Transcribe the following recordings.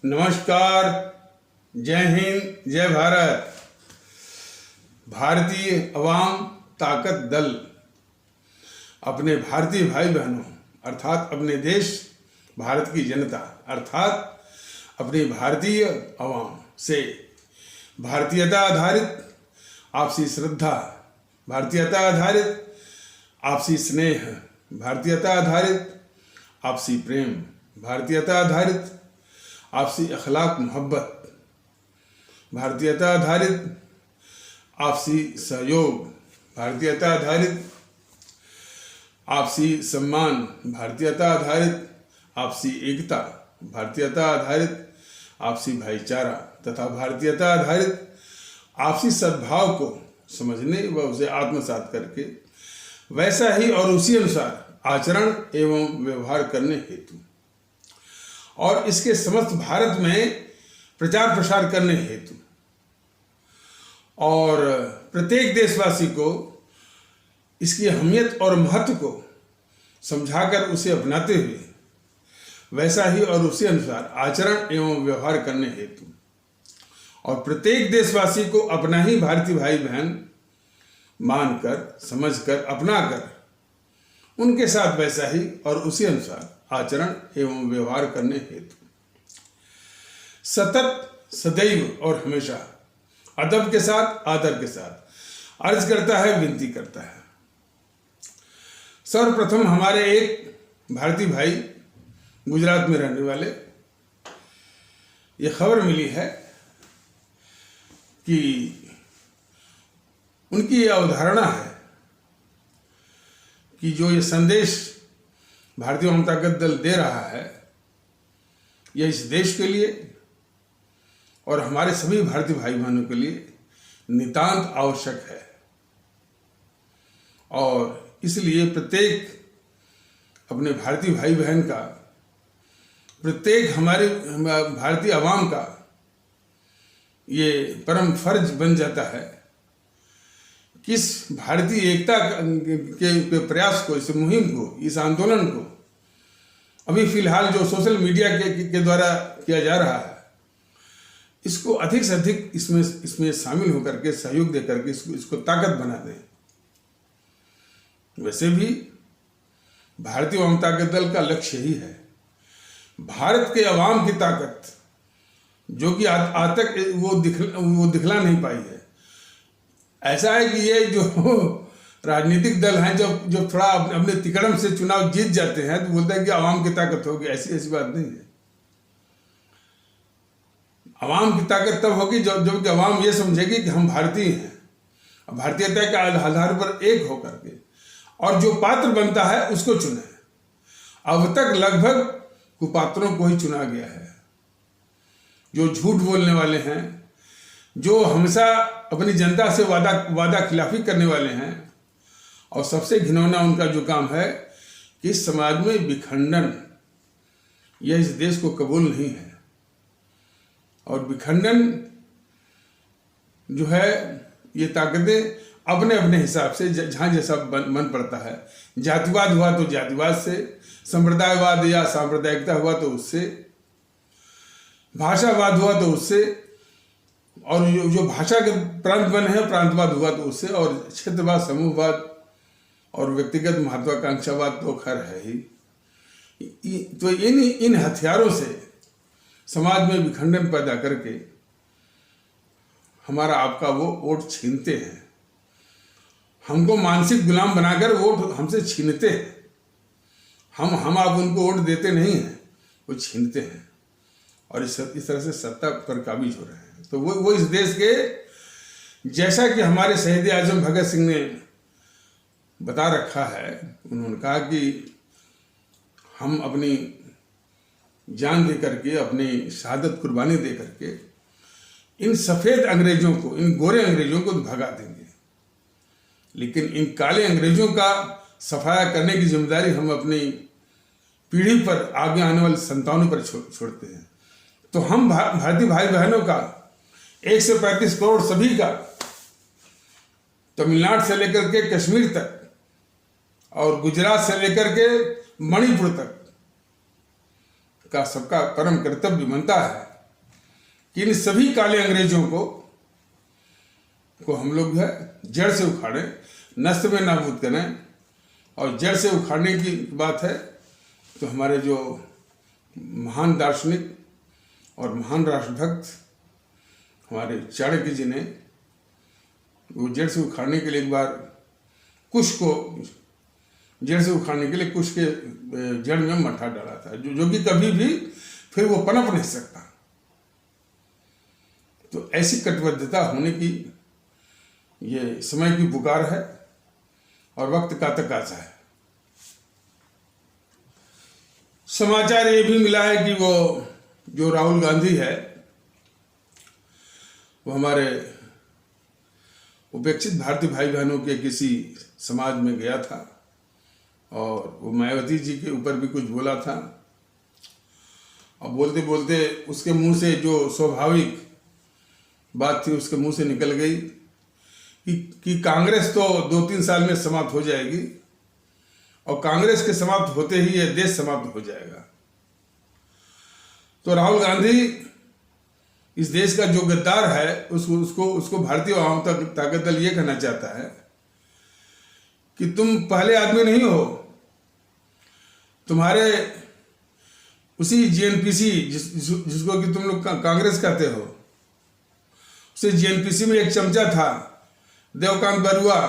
नमस्कार, जय हिंद, जय भारत। भारतीय अवाम ताकत दल अपने भारतीय भाई बहनों अर्थात अपने देश भारत की जनता अर्थात अपनी भारतीय अवाम से भारतीयता आधारित आपसी श्रद्धा, भारतीयता आधारित आपसी स्नेह, भारतीयता आधारित आपसी प्रेम, भारतीयता आधारित आपसी अखलाक मोहब्बत, भारतीयता आधारित आपसी सहयोग, भारतीयता आधारित आपसी सम्मान, भारतीयता आधारित आपसी एकता, भारतीयता आधारित आपसी भाईचारा तथा भारतीयता आधारित आपसी सद्भाव को समझने व उसे आत्मसात करके वैसा ही और उसी अनुसार आचरण एवं व्यवहार करने हेतु और इसके समस्त भारत में प्रचार प्रसार करने हेतु और प्रत्येक देशवासी को इसकी अहमियत और महत्व को समझाकर उसे अपनाते हुए वैसा ही और उसी अनुसार आचरण एवं व्यवहार करने हेतु और प्रत्येक देशवासी को अपना ही भारतीय भाई बहन मानकर, समझकर, अपनाकर उनके साथ वैसा ही और उसी अनुसार आचरण एवं व्यवहार करने हेतु सतत, सदैव और हमेशा अदब के साथ, आदर के साथ अर्ज करता है, विनती करता है। सर्वप्रथम हमारे एक भारतीय भाई गुजरात में रहने वाले ये खबर मिली है कि उनकी ये अवधारणा है कि जो ये संदेश भारतीय अवाम ताकत दल दे रहा है यह इस देश के लिए और हमारे सभी भारतीय भाई बहनों के लिए नितांत आवश्यक है और इसलिए प्रत्येक अपने भारतीय भाई बहन का, प्रत्येक हमारे भारतीय अवाम का ये परम फर्ज बन जाता है कि इस भारतीय एकता के प्रयास को, इस मुहिम को, इस आंदोलन को अभी फिलहाल जो सोशल मीडिया के द्वारा किया जा रहा है इसको अधिक से अधिक इसमें शामिल होकर के सहयोग दे करके इसको ताकत बना दें। वैसे भी भारतीय अवाम ताकत दल का लक्ष्य ही है भारत के अवाम की ताकत जो कि आज तक वो दिखला नहीं पाई है। ऐसा है कि ये जो राजनीतिक दल हैं जो थोड़ा अपने तिकड़म से चुनाव जीत जाते हैं तो बोलते हैं कि आवाम की ताकत होगी। ऐसी बात नहीं है। आवाम की ताकत तब होगी जबकि आवाम ये समझेगी कि हम भारतीय हैं, भारतीयता के आधार पर एक होकर के और जो पात्र बनता है उसको चुने। अब तक लगभग कुपात्रों को ही चुना गया है, जो झूठ बोलने वाले हैं, जो हमेशा अपनी जनता से वादा खिलाफी करने वाले हैं और सबसे घिनौना उनका जो काम है कि इस समाज में विखंडन, यह इस देश को कबूल नहीं है। और विखंडन जो है ये ताकतें अपने अपने हिसाब से जहाँ जैसा मन पड़ता है, जातिवाद हुआ तो जातिवाद से, संप्रदायवाद या सांप्रदायिकता हुआ तो उससे, भाषावाद हुआ तो उससे, और जो भाषा के प्रांत बने हैं प्रांतवाद हुआ तो उससे, और क्षेत्रवाद, समूहवाद और व्यक्तिगत महत्वाकांक्षावाद तो खैर है ही। तो इन हथियारों से समाज में विखंडन पैदा करके हमारा आपका वो वोट छीनते हैं, हमको मानसिक गुलाम बनाकर वोट हमसे छीनते हैं। हम आप उनको वोट देते नहीं हैं, वो छीनते हैं और इस तरह से सत्ता पर काबिज हो रहे हैं। तो वो इस देश के, जैसा कि हमारे शहीद आजम भगत सिंह ने बता रखा है, उन्होंने कहा कि हम अपनी जान दे करके, अपनी शहादत कुर्बानी दे करके इन सफ़ेद अंग्रेजों को, इन गोरे अंग्रेजों को भगा देंगे, लेकिन इन काले अंग्रेजों का सफाया करने की जिम्मेदारी हम अपनी पीढ़ी पर, आगे आने वाले संतानों पर छोड़ते हैं। तो हम भारतीय भाई बहनों का 135 करोड़ सभी का, तमिलनाडु से लेकर के कश्मीर तक और गुजरात से लेकर के मणिपुर तक का सबका परम कर्तव्य बनता है कि इन सभी काले अंग्रेजों को हम लोग है जड़ से उखाड़ें, नस्ल में नाबूद करें। और जड़ से उखाड़ने की बात है तो हमारे जो महान दार्शनिक और महान राष्ट्रभक्त हमारे चाणक्य जी ने वो जड़ से उखाड़ने के लिए एक बार कुश को जड़ से उखाड़ने के लिए कुश के जड़ में मट्ठा डाला था, जो कि कभी भी फिर वो पनप नहीं सकता। तो ऐसी कटिबद्धता होने की ये समय की पुकार है और वक्त का तकाजा है। समाचार ये भी मिला है कि वो जो राहुल गांधी है वो हमारे उपेक्षित भारतीय भाई बहनों के किसी समाज में गया था और वो मायावती जी के ऊपर भी कुछ बोला था। और बोलते बोलते उसके मुंह से जो स्वाभाविक बात थी उसके मुंह से निकल गई कि कांग्रेस तो 2-3 साल में समाप्त हो जाएगी और कांग्रेस के समाप्त होते ही यह देश समाप्त हो जाएगा। तो राहुल गांधी इस देश का जो गद्दार है उसको भारतीय आवाम ताकत दल ये कहना चाहता है कि तुम पहले आदमी नहीं हो। तुम्हारे उसी जीएनपीसी जिसको कि तुम लोग कांग्रेस कहते हो, उसी जीएनपीसी में एक चमचा था देवकांत बरुआ।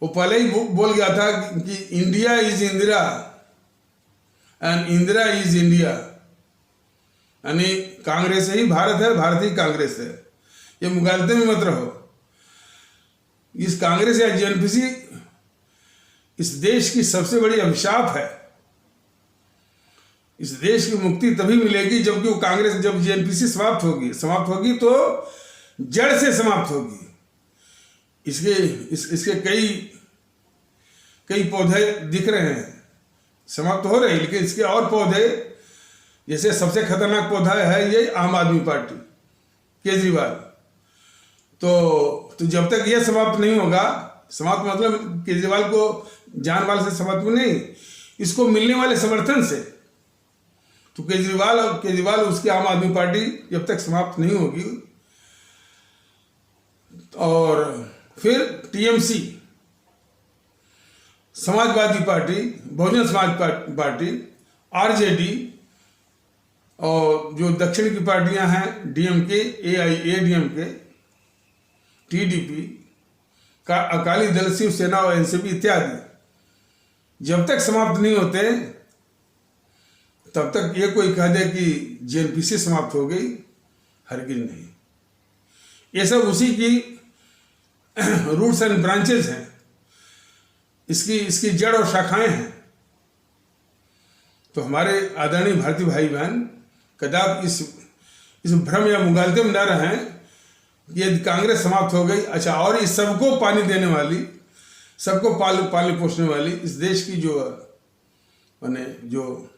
वो पहले ही बोल गया था कि India is Indira and Indira is India, यानी कांग्रेस ही भारत है, भारत ही कांग्रेस है। ये मुगालते में मत रहो। इस कांग्रेस या जीएनपीसी इस देश की सबसे बड़ी अभिशाप है। इस देश की मुक्ति तभी मिलेगी जबकि वो कांग्रेस, जब जीएनपीसी समाप्त होगी तो जड़ से समाप्त होगी। इसके कई पौधे दिख रहे हैं, समाप्त हो रहे हैं, लेकिन इसके और पौधे, जैसे सबसे खतरनाक पौधा है ये आम आदमी पार्टी, केजरीवाल। तो जब तक ये समाप्त नहीं होगा, समाप्त मतलब केजरीवाल को जान माल से समाप्त में नहीं, इसको मिलने वाले समर्थन से। तो केजरीवाल उसकी आम आदमी पार्टी जब तक समाप्त नहीं होगी, और फिर TMC, Samajwadi party, Bahujan Samaj party, RJD, और जो दक्षिण की पार्टियां हैं डीएमके, एआईएडीएमके, टीडीपी, का अकाली दल, शिवसेना और एनसीपी इत्यादि, जब तक समाप्त नहीं होते तब तक ये कोई कह दे कि जीएनपीसी समाप्त हो गई, हरगिज नहीं। ये सब उसी की रूट्स एंड ब्रांचेस हैं, इसकी जड़ और शाखाएं हैं। तो हमारे आदरणीय भारतीय भाई बहन कदापि इस भ्रम या मुगालते में न रहें कि यदि कांग्रेस समाप्त हो गई, अच्छा, और इस सबको पानी देने वाली, सबको पालने पोषने वाली इस देश की जो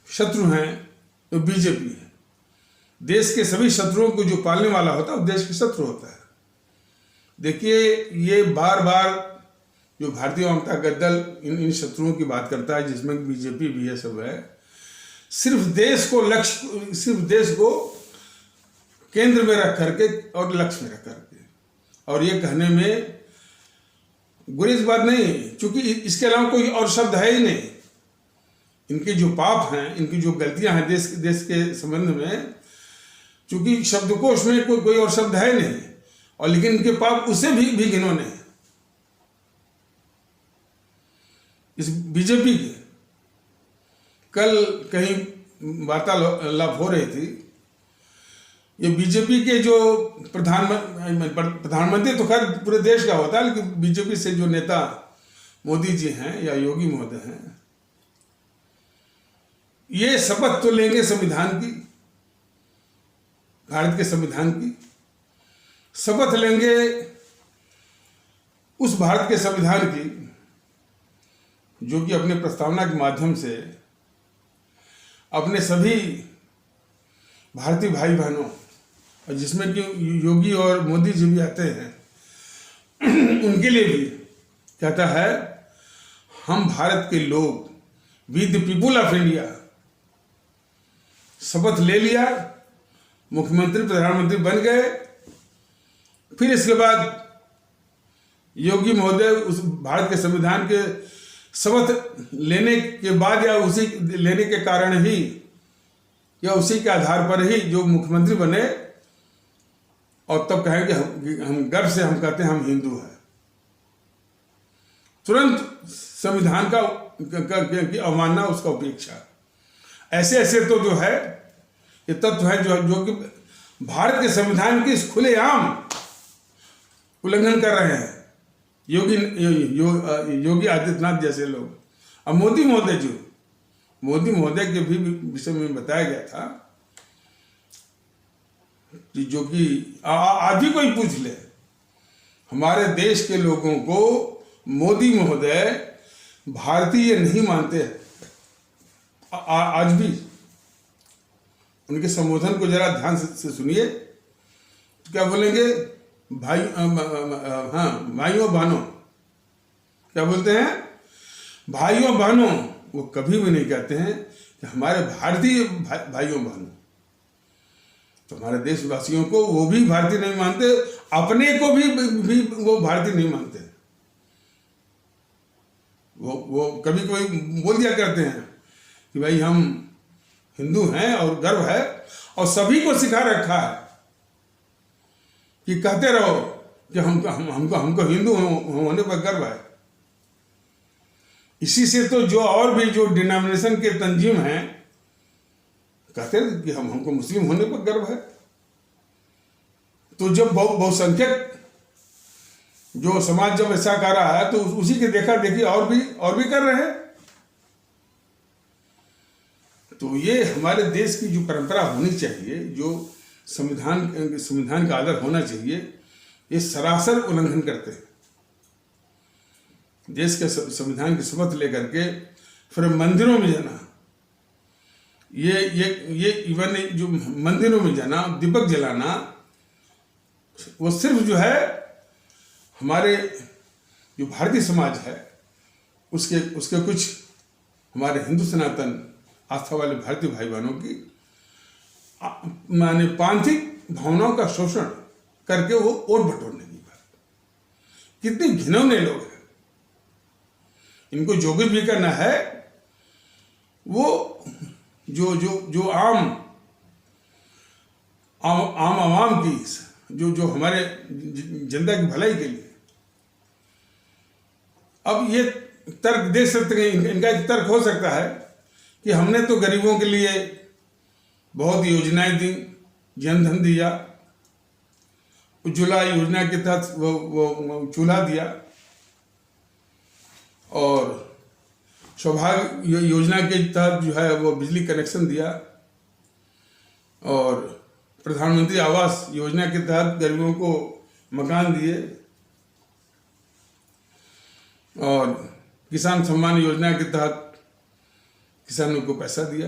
शत्रु हैं तो बीजेपी है। देश के सभी शत्रुओं को जो पालने वाला होता है वो देश के शत्रु होता है। देखिए, ये बार बार जो भारतीय जनता दल इन शत्रुओं की बात करता है, जिसमें बीजेपी भी है, सब है, सिर्फ देश को केंद्र में रख करके और लक्ष्य में रख करके, और ये कहने में गुरेज बात नहीं, क्योंकि इसके अलावा कोई और शब्द है ही नहीं। इनके जो पाप हैं, इनकी जो गलतियां हैं देश के संबंध में, चूंकि शब्दकोश में कोई और शब्द है नहीं, और लेकिन इनके पाप उससे भी घिनौने हैं। इस बीजेपी के कल कहीं वार्तालाप हो रही थी, ये बीजेपी के जो प्रधानमंत्री तो खैर पूरे देश का होता है, लेकिन बीजेपी से जो नेता मोदी जी हैं या योगी महोदय हैं, ये शपथ तो लेंगे संविधान की, भारत के संविधान की शपथ लेंगे, उस भारत के संविधान की जो कि अपने प्रस्तावना के माध्यम से अपने सभी भारतीय भाई बहनों, और जिसमें कि योगी और मोदी जी भी आते हैं, उनके लिए भी कहता है, हम भारत के लोग we the people of India. शपथ ले लिया, मुख्यमंत्री प्रधानमंत्री बन गए। फिर इसके बाद योगी महोदय उस भारत के संविधान के शपथ लेने के बाद या उसी लेने के कारण ही या उसी के आधार पर ही जो मुख्यमंत्री बने, और तब कहेंगे हम गर्व से हम कहते हैं हम हिंदू हैं। तुरंत संविधान की अवमानना, उसका उपेक्षा। ऐसे ऐसे तो जो है ये तत्व है जो कि भारत के संविधान की खुलेआम उल्लंघन कर रहे हैं योगी आदित्यनाथ जैसे लोग। अब मोदी महोदय के भी विषय में बताया गया था कि जो कि आज भी कोई पूछ ले, हमारे देश के लोगों को मोदी महोदय भारतीय नहीं मानते हैं। आज भी उनके संबोधन को जरा ध्यान से सुनिए, तो क्या बोलेंगे? भाइयों बहनों, क्या बोलते हैं? भाइयों बहनों। वो कभी भी नहीं कहते हैं कि हमारे भारतीय भाइयों बहनों। तो हमारे देशवासियों को वो भी भारतीय नहीं मानते, अपने को भी वो भारतीय नहीं मानते। वो कभी कोई बोल दिया करते हैं कि भाई हम हिंदू हैं और गर्व है, और सभी को सिखा रखा है कि कहते रहो कि हमको हिंदू होने पर गर्व है। इसी से तो जो और भी जो डिनोमिनेशन के तंजीम हैं कहते हैं कि हमको मुस्लिम होने पर गर्व है। तो जब बहुसंख्यक जो समाज जब ऐसा कर रहा है, तो उसी के देखा देखी और भी कर रहे हैं। तो ये हमारे देश की जो परंपरा होनी चाहिए, जो संविधान का आदर होना चाहिए, ये सरासर उल्लंघन करते हैं। देश के संविधान की शपथ लेकर के फिर मंदिरों में जाना, ये इवन जो मंदिरों में जाना, दीपक जलाना, वो सिर्फ जो है हमारे जो भारतीय समाज है उसके कुछ हमारे हिंदू सनातन आस्था वाले भारतीय भाई बहनों की माने पांथिक भावनाओं का शोषण करके वो वोट बटोरने की बात। कितने घिनौने लोग हैं। इनको जो कुछ भी करना है वो जो आम की जो हमारे जनता की भलाई के लिए। अब ये तर्क दे सकते हैं, इनका एक तर्क हो सकता है कि हमने तो गरीबों के लिए बहुत योजनाएं दी, जनधन दिया, उज्ज्वला योजना के तहत वो चूल्हा दिया, और सौभाग्य योजना के तहत जो है वो बिजली कनेक्शन दिया, और प्रधानमंत्री आवास योजना के तहत गरीबों को मकान दिए, और किसान सम्मान योजना के तहत किसानों को पैसा दिया।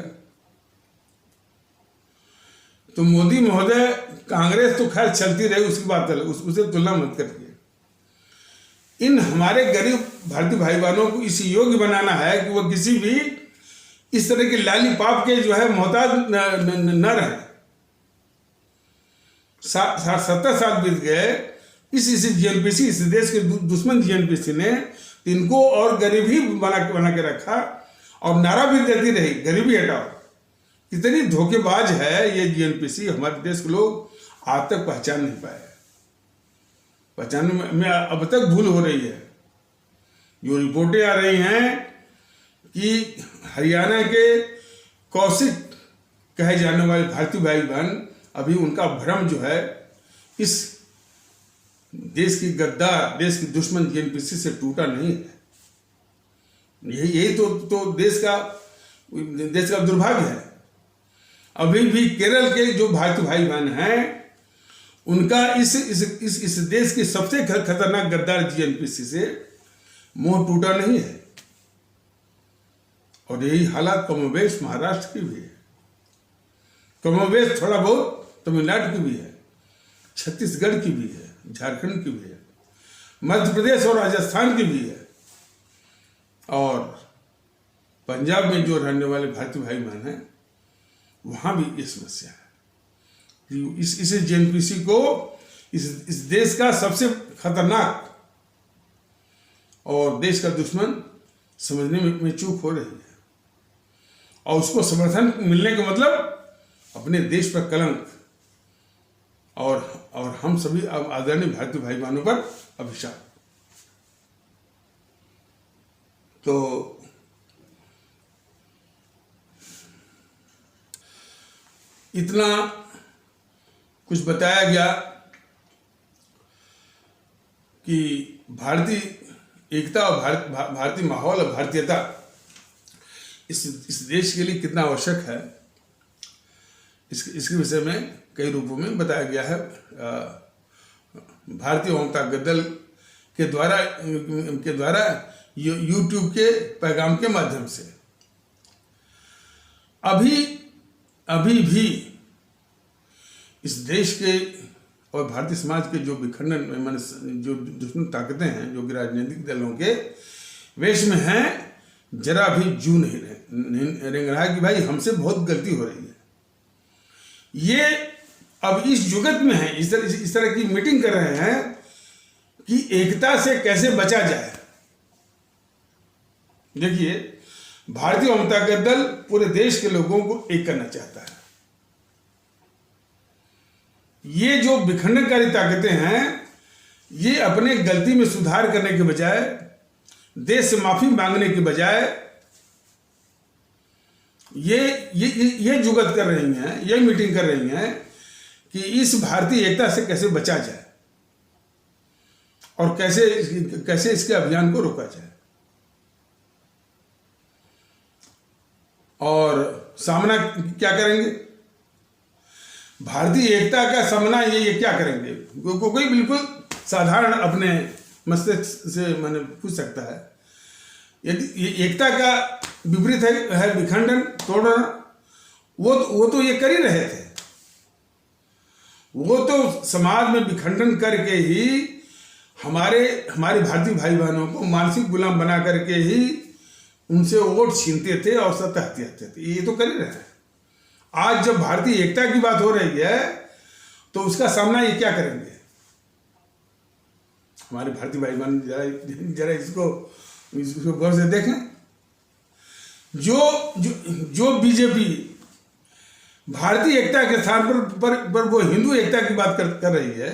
तो मोदी महोदय, कांग्रेस तो खैर चलती रही, उसकी बात अलग, उसे तुलना मत करिए। इन हमारे गरीब भारतीय भाई बहनों को इस योग्य बनाना है कि वो किसी भी इस तरह के लालीपाप के जो है मोहताज न रहे। 70 साल बीत गए, इस जीएनपीसी, इस देश के दुश्मन जीएनपीसी ने इनको और गरीब ही बना के रखा, और नारा भी देती रही गरीबी हटाओ। कितनी धोखेबाज है ये जीएनपीसी। हमारे देश के लोग आज तक पहचान नहीं पाए, पहचानने में अब तक भूल हो रही है। जो रिपोर्टें आ रही हैं कि हरियाणा के कौशिक कहे जाने वाले भारतीय भाई बहन, अभी उनका भ्रम जो है इस देश की गद्दार, देश की दुश्मन जीएनपीसी से टूटा नहीं है। यही तो देश का दुर्भाग्य है। अभी भी केरल के जो भारतीय भाई बहन हैं, उनका इस देश की सबसे खतरनाक गद्दार जीएनपीसी से मोह टूटा नहीं है। और यही हालात कमोबेश महाराष्ट्र की भी है, कमोबेश थोड़ा बहुत तमिलनाडु की भी है, छत्तीसगढ़ की भी है, झारखंड की भी है, मध्य प्रदेश और राजस्थान की भी है, और पंजाब में जो रहने वाले भारतीय भाई बहन हैं वहाँ भी ये समस्या है कि इस जेएनपीसी को इस देश का सबसे खतरनाक और देश का दुश्मन समझने में चूक हो रही है, और उसको समर्थन मिलने का मतलब अपने देश पर कलंक और हम सभी आदरणीय भारतीय भाई बहनों पर अभिशाप। तो इतना कुछ बताया गया कि भारतीय एकता और भारतीय माहौल और भारतीयता इस देश के लिए कितना आवश्यक है, इसके विषय में कई रूपों में बताया गया है। भारतीय ममता गद्दल के द्वारा यूट्यूब के पैगाम के माध्यम से अभी भी इस देश के और भारतीय समाज के जो विखंडन माने जो दुश्मन ताकतें हैं जो कि राजनीतिक दलों के वेश में हैं, जरा भी जू नहीं रेंग रहा है कि भाई हमसे बहुत गलती हो रही है। ये अब इस जुगत में है, इस तरह की मीटिंग कर रहे हैं कि एकता से कैसे बचा जाए। देखिए, भारतीय ममता का दल पूरे देश के लोगों को एक करना चाहता है। ये जो विखंडनकारी ताकतें हैं, ये अपने गलती में सुधार करने के बजाय, देश से माफी मांगने के बजाय ये जुगत कर रही हैं, ये मीटिंग कर रही हैं कि इस भारतीय एकता से कैसे बचा जाए और कैसे इसके अभियान को रोका जाए। और सामना क्या करेंगे? भारतीय एकता का सामना ये क्या करेंगे? कोई बिल्कुल साधारण अपने मस्तिष्क से मैंने पूछ सकता है, यदि एकता का विपरीत है विखंडन तोड़ना, वो तो ये कर ही रहे थे। वो तो समाज में विखंडन करके ही हमारे भारतीय भाई बहनों को मानसिक गुलाम बना करके ही उनसे वोट छीनते थे और सत्ता हत्याते थे। ये तो कर ही रहे हैं। आज जब भारतीय एकता की बात हो रही है तो उसका सामना ये क्या करेंगे? हमारे भारतीय भाई बहन जरा इसको गौर से देखें। जो बीजेपी भारतीय एकता के स्थान पर वो हिंदू एकता की बात कर रही है,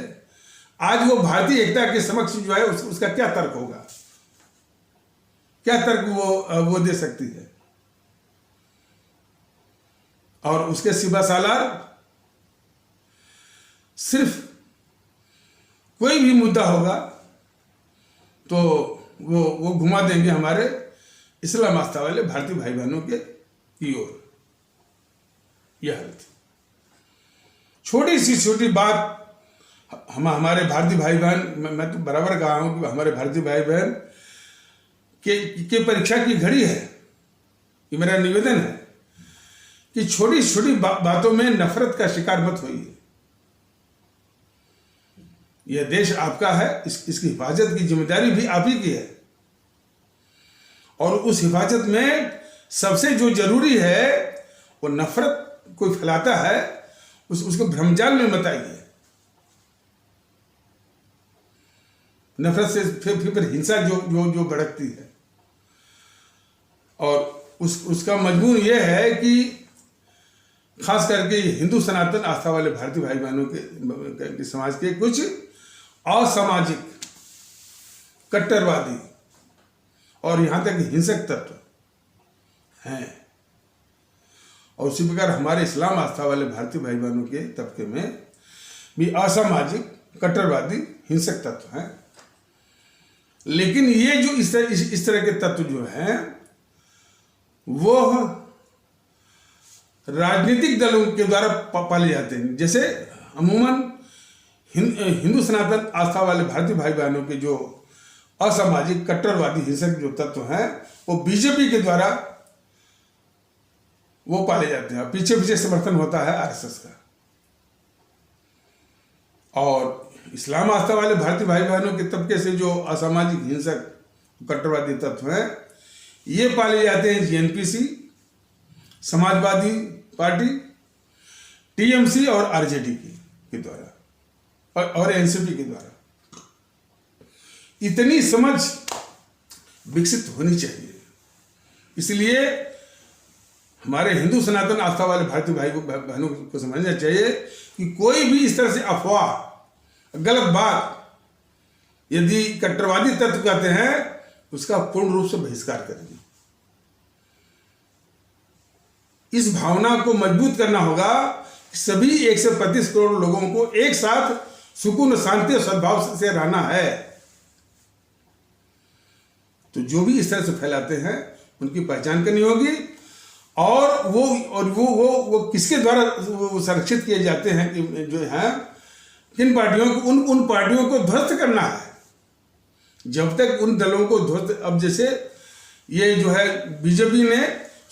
आज वो भारतीय एकता के समक्ष जो है उसका क्या तर्क होगा? क्या तर्क वो दे सकती है? और उसके सिवा सालार सिर्फ कोई भी मुद्दा होगा तो वो घुमा देंगे हमारे इस्लाम आस्था वाले भारतीय भाई बहनों की ओर। यह हालत, छोटी बात हमारे भारतीय भाई बहन, मैं तो बराबर कहा हूं कि हमारे भारतीय भाई बहन के परीक्षा की घड़ी है। ये मेरा निवेदन है कि छोटी बातों में नफरत का शिकार मत होइए। यह देश आपका है, इसकी हिफाजत की जिम्मेदारी भी आप ही की है, और उस हिफाजत में सबसे जो जरूरी है वो नफरत कोई फैलाता है उसको भ्रमजाल में मत आइए। नफरत से फिर हिंसा जो भड़कती है, और उसका मजमून यह है कि खास करके हिंदू सनातन आस्था वाले भारतीय भाई बहनों के समाज के कुछ असामाजिक, कट्टरवादी और यहां तक हिंसक तत्व हैं। और उसी प्रकार हमारे इस्लाम आस्था वाले भारतीय भाई बहनों के तबके में भी असामाजिक, कट्टरवादी, हिंसक तत्व हैं। लेकिन ये जो इस तरह के तत्व जो हैं वो राजनीतिक दलों के द्वारा पाले जाते हैं। जैसे अमूमन हिंदू सनातन आस्था वाले भारतीय भाई बहनों के जो असामाजिक, कट्टरवादी, हिंसक जो तत्व हैं वो बीजेपी के द्वारा वो पाले जाते हैं। पीछे समर्थन होता है आरएसएस का। और इस्लाम आस्था वाले भारतीय भाई बहनों के तबके से जो असामाजिक, हिंसक, कट्टरवादी तत्व हैं, ये पाले जाते हैं जीएनपीसी, समाजवादी पार्टी, टीएमसी और आरजेडी के द्वारा और एनसीपी के द्वारा। इतनी समझ विकसित होनी चाहिए। इसलिए हमारे हिंदू सनातन आस्था वाले भारतीय भाई बहनों को समझना चाहिए कि कोई भी इस तरह से अफवाह, गलत बात यदि कट्टरवादी तत्व कहते हैं, उसका पूर्ण रूप से बहिष्कार करेंगे। इस भावना को मजबूत करना होगा कि सभी 135 करोड़ लोगों को एक साथ सुकून, शांति और सद्भाव से रहना है। तो जो भी इस तरह से फैलाते हैं उनकी पहचान करनी होगी, और वो किसके द्वारा वो संरक्षित किए जाते हैं कि जो है किन पार्टियों को, उन पार्टियों को ध्वस्त करना है। जब तक उन दलों को ध्वस्त, अब जैसे ये जो है बीजेपी ने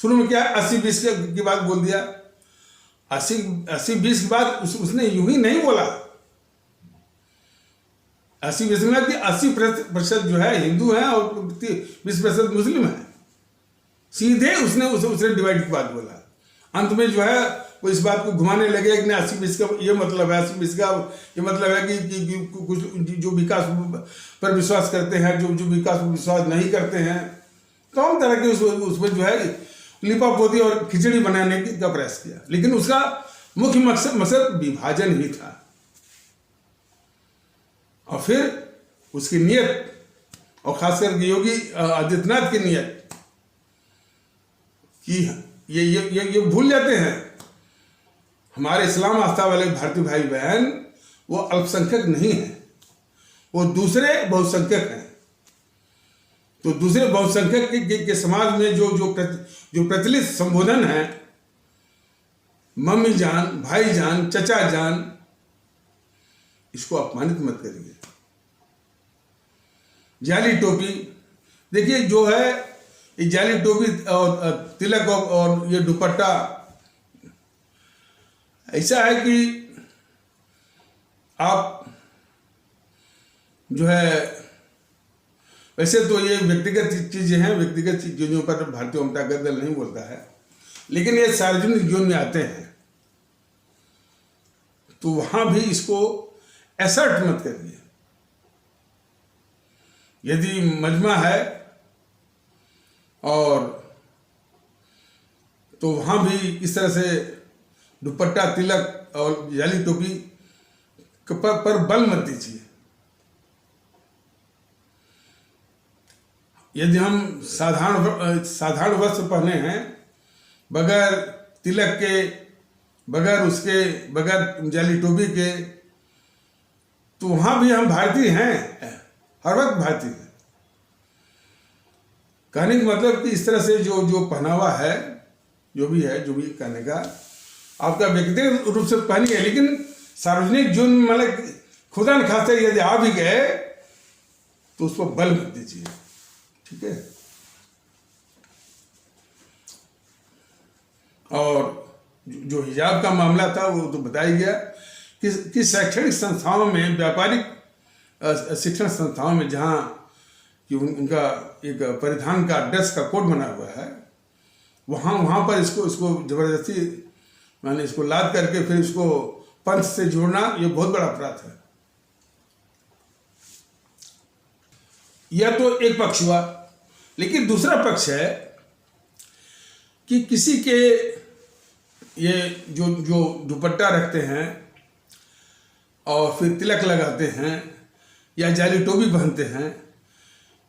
शुरू में क्या 80-20 की बात बोल दिया, 80-20 की बात उसने यूं ही नहीं बोला। 80-20 में कि 80% जो है हिंदू हैं और 20% मुस्लिम हैं। सीधे उसने डिवाइड की बात बोला। अंत में जो है वो इस बात को घुमाने लगे कि 80-20 का ये मतलब है, 80-20 का ये मतलब है कि कुछ जो विकास पर विश्वास करते हैं, जो विकास पर विश्वास नहीं करते हैं, तमाम तरह के उसमें जो है लिपापोती और खिचड़ी बनाने का प्रयास किया। लेकिन उसका मुख्य मकसद विभाजन ही था। और फिर उसकी नियत, और खासकर योगी आदित्यनाथ की नियत, कि ये भूल जाते हैं हमारे इस्लाम आस्था वाले भारतीय भाई बहन वो अल्पसंख्यक नहीं है, वो दूसरे बहुसंख्यक हैं। तो दूसरे बहुसंख्यक के समाज में जो प्रचलित संबोधन है, मम्मी जान, भाई जान, चचा जान, इसको अपमानित मत करिए। जाली टोपी, देखिए जो है ये जाली टोपी और तिलक और ये दुपट्टा, ऐसा है कि आप जो है, वैसे तो ये व्यक्तिगत चीजें हैं, व्यक्तिगत चीजों पर भारतीय जनता दल नहीं बोलता है, लेकिन ये सार्वजनिक जीवन में आते हैं तो वहां भी इसको एसर्ट मत करिए। यदि मजमा है और तो वहां भी इस तरह से दुपट्टा, तिलक और जाली टोपी पर बल मत दीजिए। यदि हम साधारण वस्त्र पहने हैं, बगैर तिलक के, बगैर जाली टोपी के, तो वहां भी हम भारतीय हैं, हर वक्त भारतीय हैं। कहने का मतलब कि इस तरह से जो पहनावा है, जो भी कहने का, आपका व्यक्तिगत रूप से पहनिए, लेकिन सार्वजनिक जीवन में मतलब खुदा न खास्ता यदि आ भी गए तो उस पर बल मत दीजिए, ठीक है। और जो हिजाब का मामला था वो तो बताया गया कि शैक्षणिक संस्थाओं में, व्यापारिक शिक्षण संस्थाओं में, जहाँ कि उनका एक परिधान का, ड्रेस का कोड बना हुआ है, वहाँ पर इसको जबरदस्ती मैंने इसको लाद करके फिर इसको पंथ से जोड़ना, ये बहुत बड़ा अपराध है। यह तो एक पक्ष हुआ, लेकिन दूसरा पक्ष है कि किसी के ये जो दुपट्टा रखते हैं और फिर तिलक लगाते हैं या जाली टोपी पहनते हैं,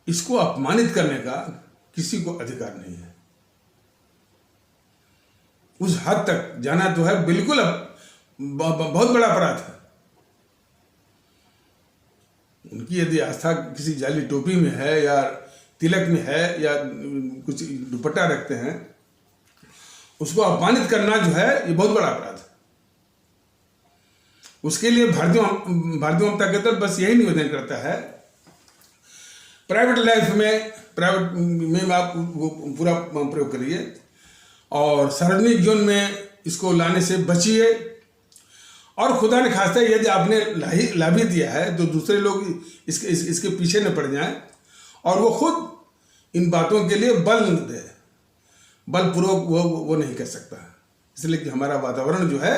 इसको अपमानित करने का किसी को अधिकार नहीं है। उस हद तक जाना तो है, बिल्कुल बहुत बड़ा अपराध है। उनकी यदि आस्था किसी जाली टोपी में है या तिलक में है या कुछ दुपट्टा रखते हैं, उसको अपमानित करना जो है ये बहुत बड़ा अपराध है। उसके लिए भारतीय जनता के दल बस यही निवेदन करता है, प्राइवेट लाइफ में आप वो पूरा प्रयोग करिए और सार्वजनिक जीवन में इसको लाने से बचिए। और खुदा ने खास्ता यदि आपने ला भी दिया है तो दूसरे लोग इसके पीछे न पड़ जाएं और वो खुद इन बातों के लिए बलपूर्वक वो नहीं कर सकता, इसलिए कि हमारा वातावरण जो है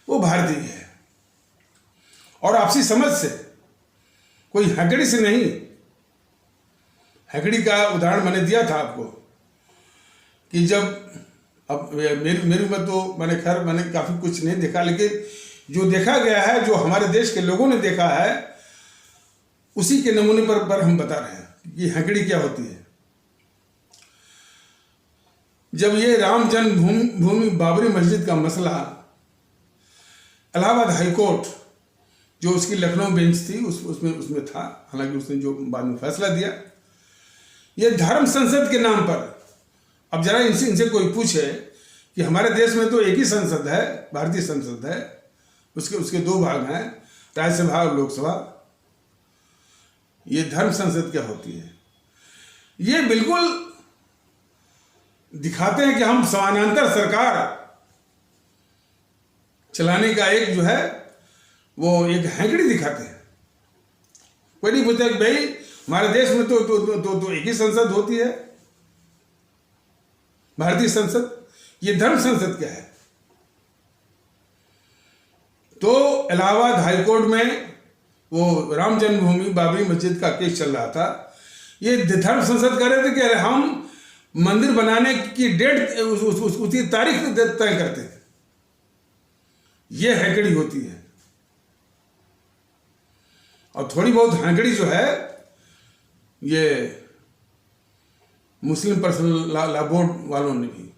वो भारतीय है। और आपसी समझ से, कोई हैकड़ी से नहीं। हैकड़ी का उदाहरण मैंने दिया था आपको कि जब, अब मेरी उम्र तो मैंने काफ़ी कुछ नहीं देखा, लेकिन जो देखा गया है, जो हमारे देश के लोगों ने देखा है, उसी के नमूने पर हम बता रहे हैं कि हैकड़ी क्या होती है। जब ये राम जन्मभूमि बाबरी मस्जिद का मसला इलाहाबाद हाईकोर्ट, जो उसकी लखनऊ बेंच थी, उसमें था, हालांकि उसने जो बाद में फैसला दिया, ये धर्म संसद के नाम पर, अब जरा इनसे कोई पूछे कि हमारे देश में तो एक ही संसद है, भारतीय संसद है, उसके दो भाग हैं, राज्यसभा और लोकसभा। ये धर्म संसद क्या होती है? ये बिल्कुल दिखाते हैं कि हम समानांतर सरकार चलाने का एक जो है वो एक हैंकड़ी दिखाते हैं। कोई नहीं पूछता कि भाई हमारे देश में तो एक ही संसद होती है, भारतीय संसद। ये धर्म संसद क्या है? तो इलाहाबाद हाईकोर्ट में वो राम जन्मभूमि बाबरी मस्जिद का केस चल रहा था। ये धर्म संसद कह रहे थे कि अरे हम मंदिर बनाने की डेट, उसकी तारीख तय करते हैं। ये हैकड़ी होती है। और थोड़ी बहुत हैकड़ी जो है ये मुस्लिम पर्सनल लॉ बोर्ड वालों ने भी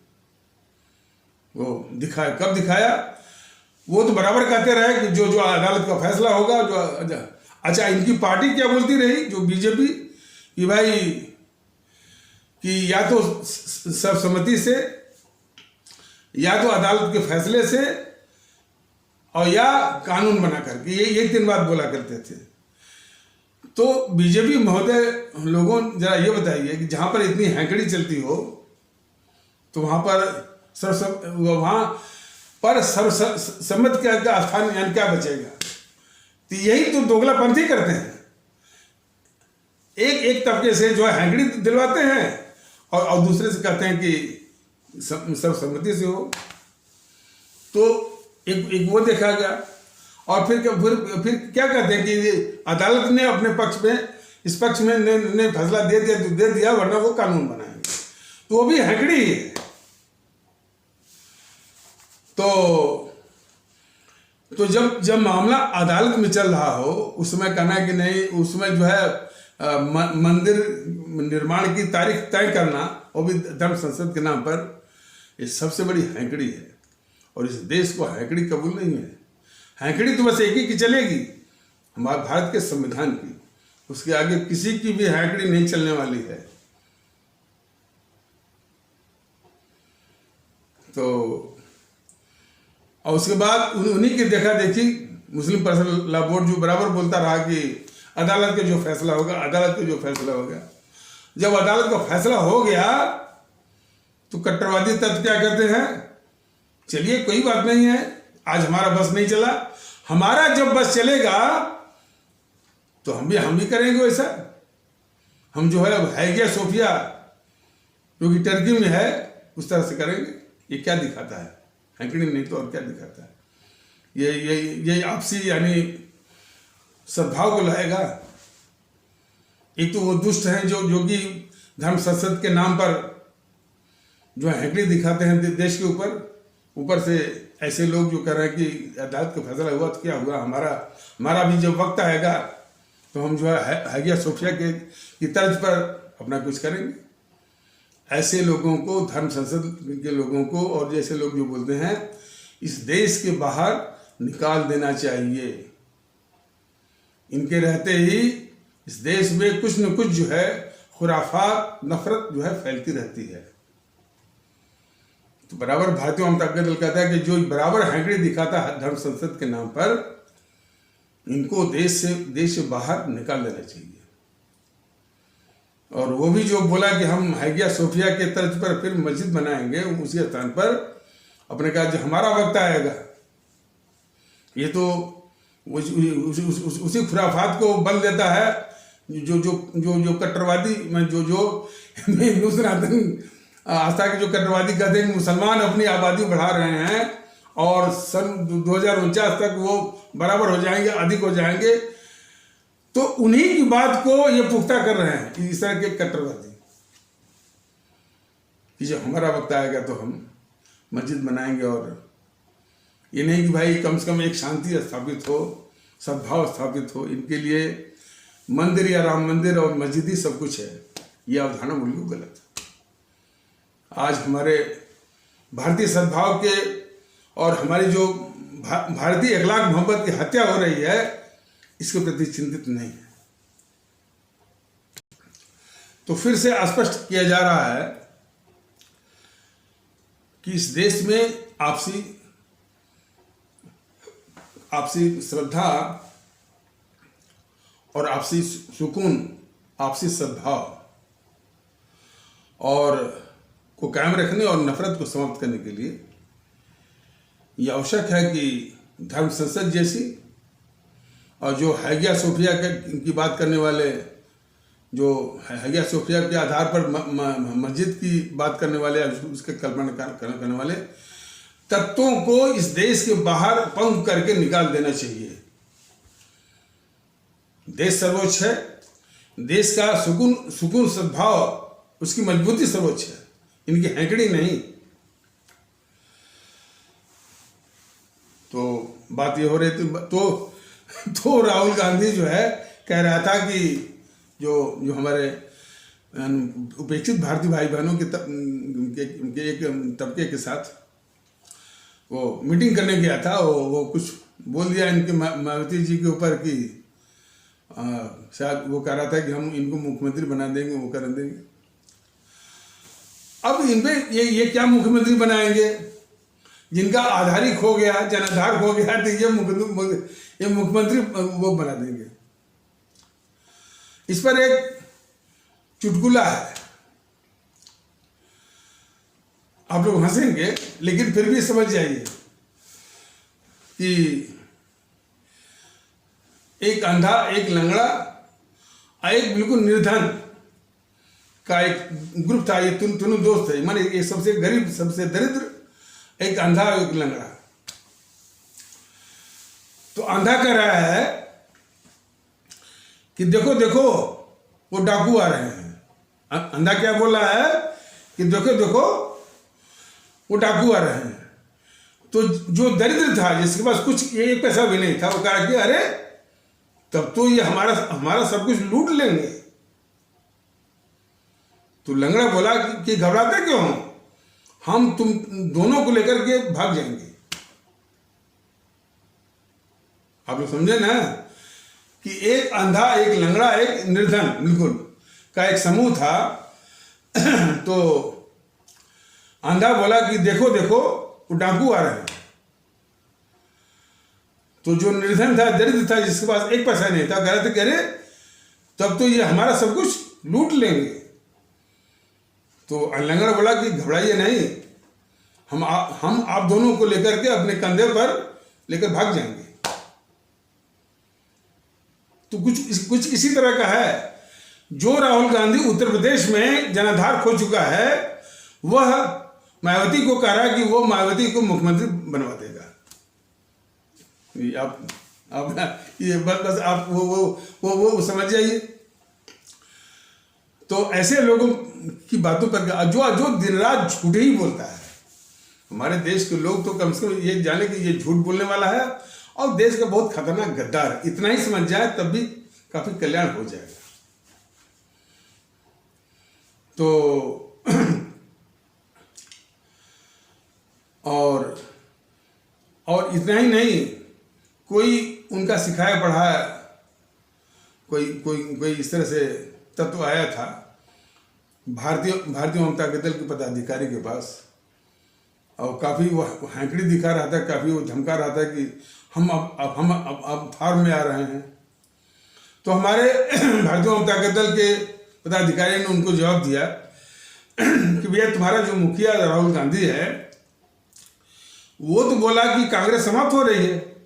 वो दिखाया। कब दिखाया? वो तो बराबर कहते रहे कि जो अदालत का फैसला होगा, जो अच्छा, इनकी पार्टी क्या बोलती रही, जो बीजेपी, कि भाई कि या तो सर्वसम्मति से, या तो अदालत के फैसले से, और या कानून बना करके, ये तीन बात बोला करते थे। तो बीजेपी महोदय, लोगों जरा ये बताइए कि जहां पर इतनी हैंकड़ी चलती हो तो वहां पर सर्वसम्मत का स्थान यानी क्या बचेगा? तो यही तो दोगलापंथी करते हैं। एक तबके से जो है हैंकड़ी दिलवाते हैं और दूसरे से कहते हैं कि सर्वसम्मति से हो। तो एक वो देखा गया। और फिर क्या कहते हैं कि अदालत ने अपने पक्ष में, इस पक्ष में ने फैसला दे दिया, वरना वो कानून बनाएंगे। तो वो भी हैकड़ी ही है। तो जब मामला अदालत में चल रहा हो, उस समय कहना है कि नहीं, उसमें जो है मंदिर निर्माण की तारीख तय करना, वो भी धर्म संसद के नाम पर, ये सबसे बड़ी हैकड़ी है। और इस देश को हैकड़ी कबूल नहीं है। हैकड़ी तो बस एक ही की चलेगी, हमारे भारत के संविधान की। उसके आगे किसी की भी हैकड़ी नहीं चलने वाली है। तो और उसके बाद उन्हीं की देखा देखी मुस्लिम पर्सनल लॉ बोर्ड जो बराबर बोलता रहा कि अदालत का जो फैसला होगा, अदालत का जो फैसला होगा। जब अदालत का फैसला हो गया तो कट्टरवादी तत्व क्या करते हैं, चलिए कोई बात नहीं है, आज हमारा बस नहीं चला, हमारा जब बस चलेगा तो हम भी करेंगे वैसा। हम जो है हैगिया सोफिया जो कि टर्की में है, उस तरह से करेंगे। ये क्या दिखाता है? हैकड़ी नहीं तो और क्या दिखाता है? ये आपसी यानी सद्भाव को लाएगा। एक तो वो दुष्ट हैं जो कि धर्म संसद के नाम पर जो हैकड़ी दिखाते हैं देश के ऊपर से ऐसे लोग जो कह रहे हैं कि अदालत का फैसला हुआ तो क्या हुआ, हमारा भी जब वक्त आएगा तो हम जो है हैगिया सोफिया की तर्ज पर अपना कुछ करेंगे। ऐसे लोगों को, धर्म संसद के लोगों को, और जैसे लोग जो बोलते हैं, इस देश के बाहर निकाल देना चाहिए। इनके रहते ही इस देश में कुछ न कुछ जो है खुराफात, नफरत जो है फैलती रहती है। तो बराबर भारतीय जनता दल कहता है कि जो बराबर हैंकड़ी दिखाता है धर्म संसद के नाम पर, इनको देश से बाहर निकाल देना चाहिए। और वो भी जो बोला कि हम हैगिया सोफिया के तर्ज पर फिर मस्जिद बनाएंगे उसी स्थान पर, अपने कहा जो हमारा वक्त आएगा, ये तो उसी खुराफात को बल देता है जो जो जो जो कट्टरवादी जो हिंदू सनातन आस्था के जो कट्टरवादी कहते हैं कि मुसलमान अपनी आबादी बढ़ा रहे हैं और सन 2049 तक वो बराबर हो जाएंगे, अधिक हो जाएंगे, तो उन्हीं की बात को ये पुख्ता कर रहे हैं इस तरह के कट्टरवादी कि जब हमारा वक्त आएगा तो हम मस्जिद बनाएंगे, और ये नहीं कि भाई कम से कम एक शांति स्थापित हो, सद्भाव स्थापित हो। इनके लिए मंदिर या राम मंदिर और मस्जिद ही सब कुछ है। ये अवधारणा बिल्कुल गलत है। आज हमारे भारतीय सद्भाव के और हमारी जो भारतीय अखलाक मोहब्बत की हत्या हो रही है, इसके प्रति चिंतित नहीं है। तो फिर से स्पष्ट किया जा रहा है कि इस देश में आपसी श्रद्धा और आपसी सुकून, आपसी सद्भाव और को कायम रखने और नफरत को समाप्त करने के लिए यह आवश्यक है कि धर्म संसद जैसी, और जो हैगिया सोफिया की बात करने वाले, जो हैगिया सोफिया के आधार पर मस्जिद की बात करने वाले, उसके कल्पना करने वाले तत्वों को इस देश के बाहर पंख करके निकाल देना चाहिए। देश सर्वोच्च है, देश का सुकून सद्भाव, उसकी मजबूती सर्वोच्च है, इनकी हैंकड़ी नहीं। तो बात ये हो रही थी, तो राहुल गांधी जो है कह रहा था कि जो हमारे उपेक्षित भारतीय भाई बहनों के एक तबके के साथ वो मीटिंग करने गया था, वो कुछ बोल दिया इनके मायावती जी के ऊपर कि शायद वो कह रहा था कि हम इनको मुख्यमंत्री बना देंगे, वो कर देंगे। अब इनपे ये क्या मुख्यमंत्री बनाएंगे? जिनका आधार ही खो गया, जनाधार खो गया, तो ये मुख्यमंत्री वो बना देंगे। इस पर एक चुटकुला है, आप लोग हंसेंगे लेकिन फिर भी समझ जाइए कि एक अंधा, एक लंगड़ा और एक बिल्कुल निर्धन का एक ग्रुप था। ये दोनों दोस्त थे, माने एक सबसे गरीब, सबसे दरिद्र, एक अंधा और एक लंगड़ा। तो अंधा कह रहा है कि देखो देखो वो डाकू आ रहे हैं। अंधा क्या बोल रहा है कि देखो देखो वो डाकू आ रहे हैं। तो जो दरिद्र था, जिसके पास कुछ एक पैसा भी नहीं था, वो कहा कि अरे तब तो ये हमारा सब कुछ लूट लेंगे। तो लंगड़ा बोला कि घबराते क्यों हो, हम तुम दोनों को लेकर के भाग जाएंगे। आप लोग समझे ना कि एक अंधा, एक लंगड़ा, एक निर्धन बिल्कुल का एक समूह था। तो अंधा बोला कि देखो देखो वो डाकू आ रहे हैं। तो जो निर्धन था, दरिद्र था, जिसके पास एक पैसा नहीं था, कह रहे थे कह रहे तब तो ये हमारा सब कुछ लूट लेंगे। तो लंगड़ा बोला कि घबराइए नहीं, हम आप दोनों को लेकर के अपने कंधे पर लेकर भाग जाएंगे। तो कुछ इसी तरह का है। जो राहुल गांधी उत्तर प्रदेश में जनाधार खो चुका है, वह मायावती को कह रहा है कि वो मायावती को मुख्यमंत्री बनवा देगा। आप ये बस आप वो समझ जाइए। तो ऐसे लोगों की बातों पर जो दिन रात झूठ ही बोलता है। हमारे देश के लोग तो कम से कम ये जाने कि ये झूठ बोलने वाला है और देश का बहुत खतरनाक गद्दार है, इतना ही समझ जाए तब भी काफी कल्याण हो जाएगा। तो और इतना ही नहीं, कोई उनका सिखाया पढ़ाया कोई इस तरह से तत्व आया था भारतीय जनता दल के पदाधिकारी के पास, और काफ़ी वो हैंकड़ी दिखा रहा था, काफ़ी वो धमका रहा था कि हम अब फार्म में आ रहे हैं। तो हमारे भारतीय जनता दल के पदाधिकारी ने उनको जवाब दिया कि भैया तुम्हारा जो मुखिया राहुल गांधी है, वो तो बोला कि कांग्रेस समाप्त हो रही है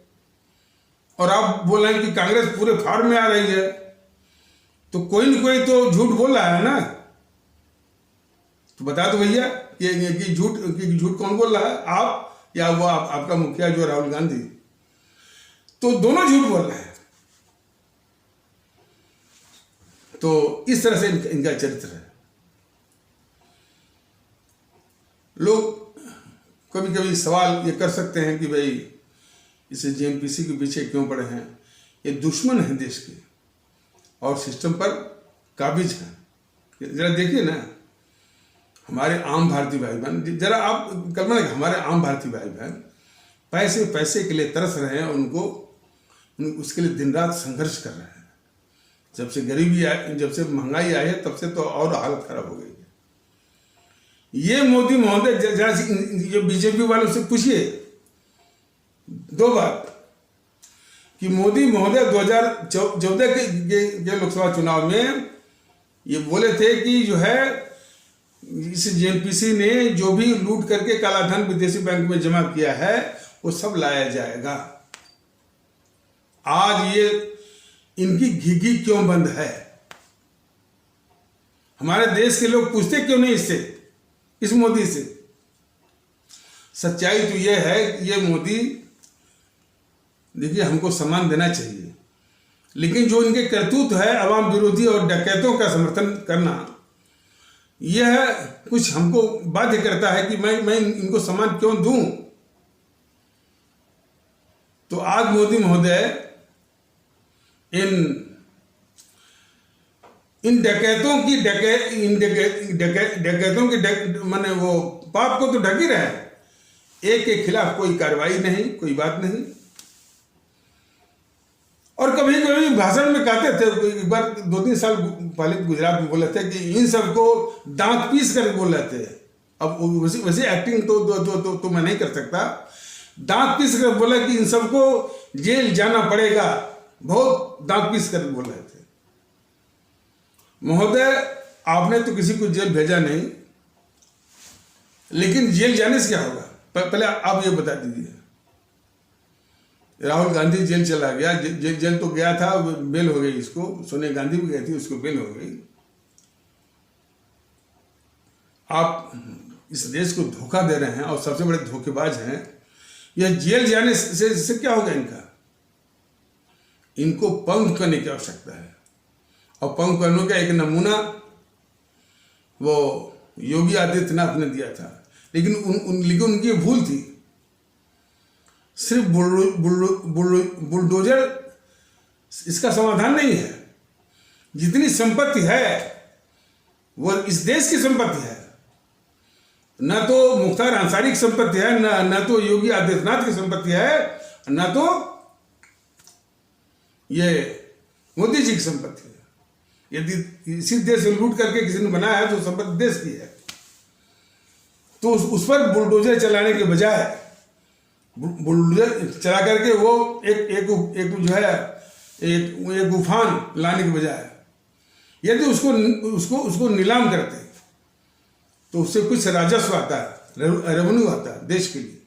और आप बोल रहे हैं कि कांग्रेस पूरे फार्म में आ रही है। तो कोई न कोई तो झूठ बोल रहा है ना, तो बता दो भैया कि झूठ कौन बोल रहा है, आप या वो आपका मुखिया जो राहुल गांधी, तो दोनों झूठ बोल रहे हैं। तो इस तरह से इनका चरित्र है। लोग कभी कभी सवाल ये कर सकते हैं कि भाई इसे जेएनपीसी के पीछे क्यों पड़े हैं, ये दुश्मन है देश के और सिस्टम पर काबिज है। जरा देखिए ना, हमारे आम भारतीय भाई बहन, जरा आप कल्पना करें, हमारे आम भारतीय भाई बहन पैसे के लिए तरस रहे हैं, उनको उसके लिए दिन रात संघर्ष कर रहे हैं। जब से गरीबी आई, जब से महंगाई आई है, तब से तो और हालत खराब हो गई है। ये मोदी महोदय, जरा जो बीजेपी वालों से पूछिए दो बात कि मोदी महोदय 2014 के लोकसभा चुनाव में ये बोले थे कि जो है इस जेएनपीसी ने जो भी लूट करके काला धन विदेशी बैंक में जमा किया है वो सब लाया जाएगा। आज ये इनकी घिघी क्यों बंद है? हमारे देश के लोग पूछते क्यों नहीं इससे, इस मोदी से? सच्चाई तो यह है कि ये मोदी, देखिए, हमको सम्मान देना चाहिए, लेकिन जो इनके करतूत है अवाम विरोधी और डकैतों का समर्थन करना, यह कुछ हमको बाध्य करता है कि मैं इनको सम्मान क्यों दूं। तो आज मोदी महोदय इन डकैतों की माने वो पाप को तो ढक ही रहे हैं। एक के खिलाफ कोई कार्रवाई नहीं, कोई बात नहीं। और कभी कभी भाषण में कहते थे, एक बार 2-3 साल पहले गुजरात में बोले थे कि इन सबको दांत पीस कर बोल रहे थे। अब वैसे एक्टिंग तो मैं नहीं कर सकता। दांत पीस कर बोला कि इन सबको जेल जाना पड़ेगा, बहुत दांत पीस कर बोल रहे थे। महोदय, आपने तो किसी को जेल भेजा नहीं, लेकिन जेल जाने से क्या होगा? पहले आप ये बता दीजिए। राहुल गांधी जेल चला गया, जेल तो गया था, बेल हो गई इसको। सोनिया गांधी भी गई थी, उसको बेल हो गई। आप इस देश को धोखा दे रहे हैं और सबसे बड़े धोखेबाज हैं। यह जेल जाने से क्या होगा? इनको पंख करने की आवश्यकता है, और पंख करने का एक नमूना वो योगी आदित्यनाथ ने दिया था, लेकिन उनकी भूल थी। सिर्फ बुलडोजर इसका समाधान नहीं है। जितनी संपत्ति है वो इस देश की संपत्ति है, न तो मुख्तार अंसारी की संपत्ति है, न तो योगी आदित्यनाथ की संपत्ति है, न तो ये मोदी जी की संपत्ति है। यदि इसी देश से लूट करके किसी ने बनाया है तो संपत्ति देश की है, तो उस पर बुलडोजर चलाने के बजाय, बुलडोजर चला करके वो एक जो है एक गुफान लाने के बजाय यदि उसको नीलाम करते तो उससे कुछ राजस्व आता है, रेवेन्यू आता है देश के लिए।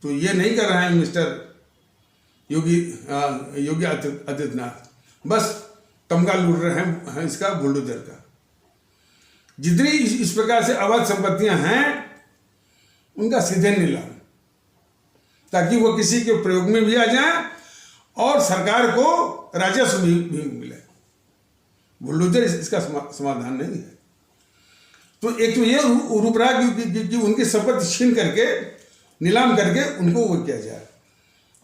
तो ये नहीं कर रहे हैं मिस्टर योगी आदित्यनाथ, बस तमगा लूट रहे हैं इसका, बुलडोजर का। जितनी इस प्रकार से अवैध संपत्तियां हैं उनका सीधे नीलाम, ताकि वो किसी के प्रयोग में भी आ जाए और सरकार को राजस्व भी मिले। बुलडोजर इसका समाधान नहीं है। तो एक तो ये रूपरेखा कि उनकी संपत्ति छीन करके नीलाम करके उनको वो किया जाए,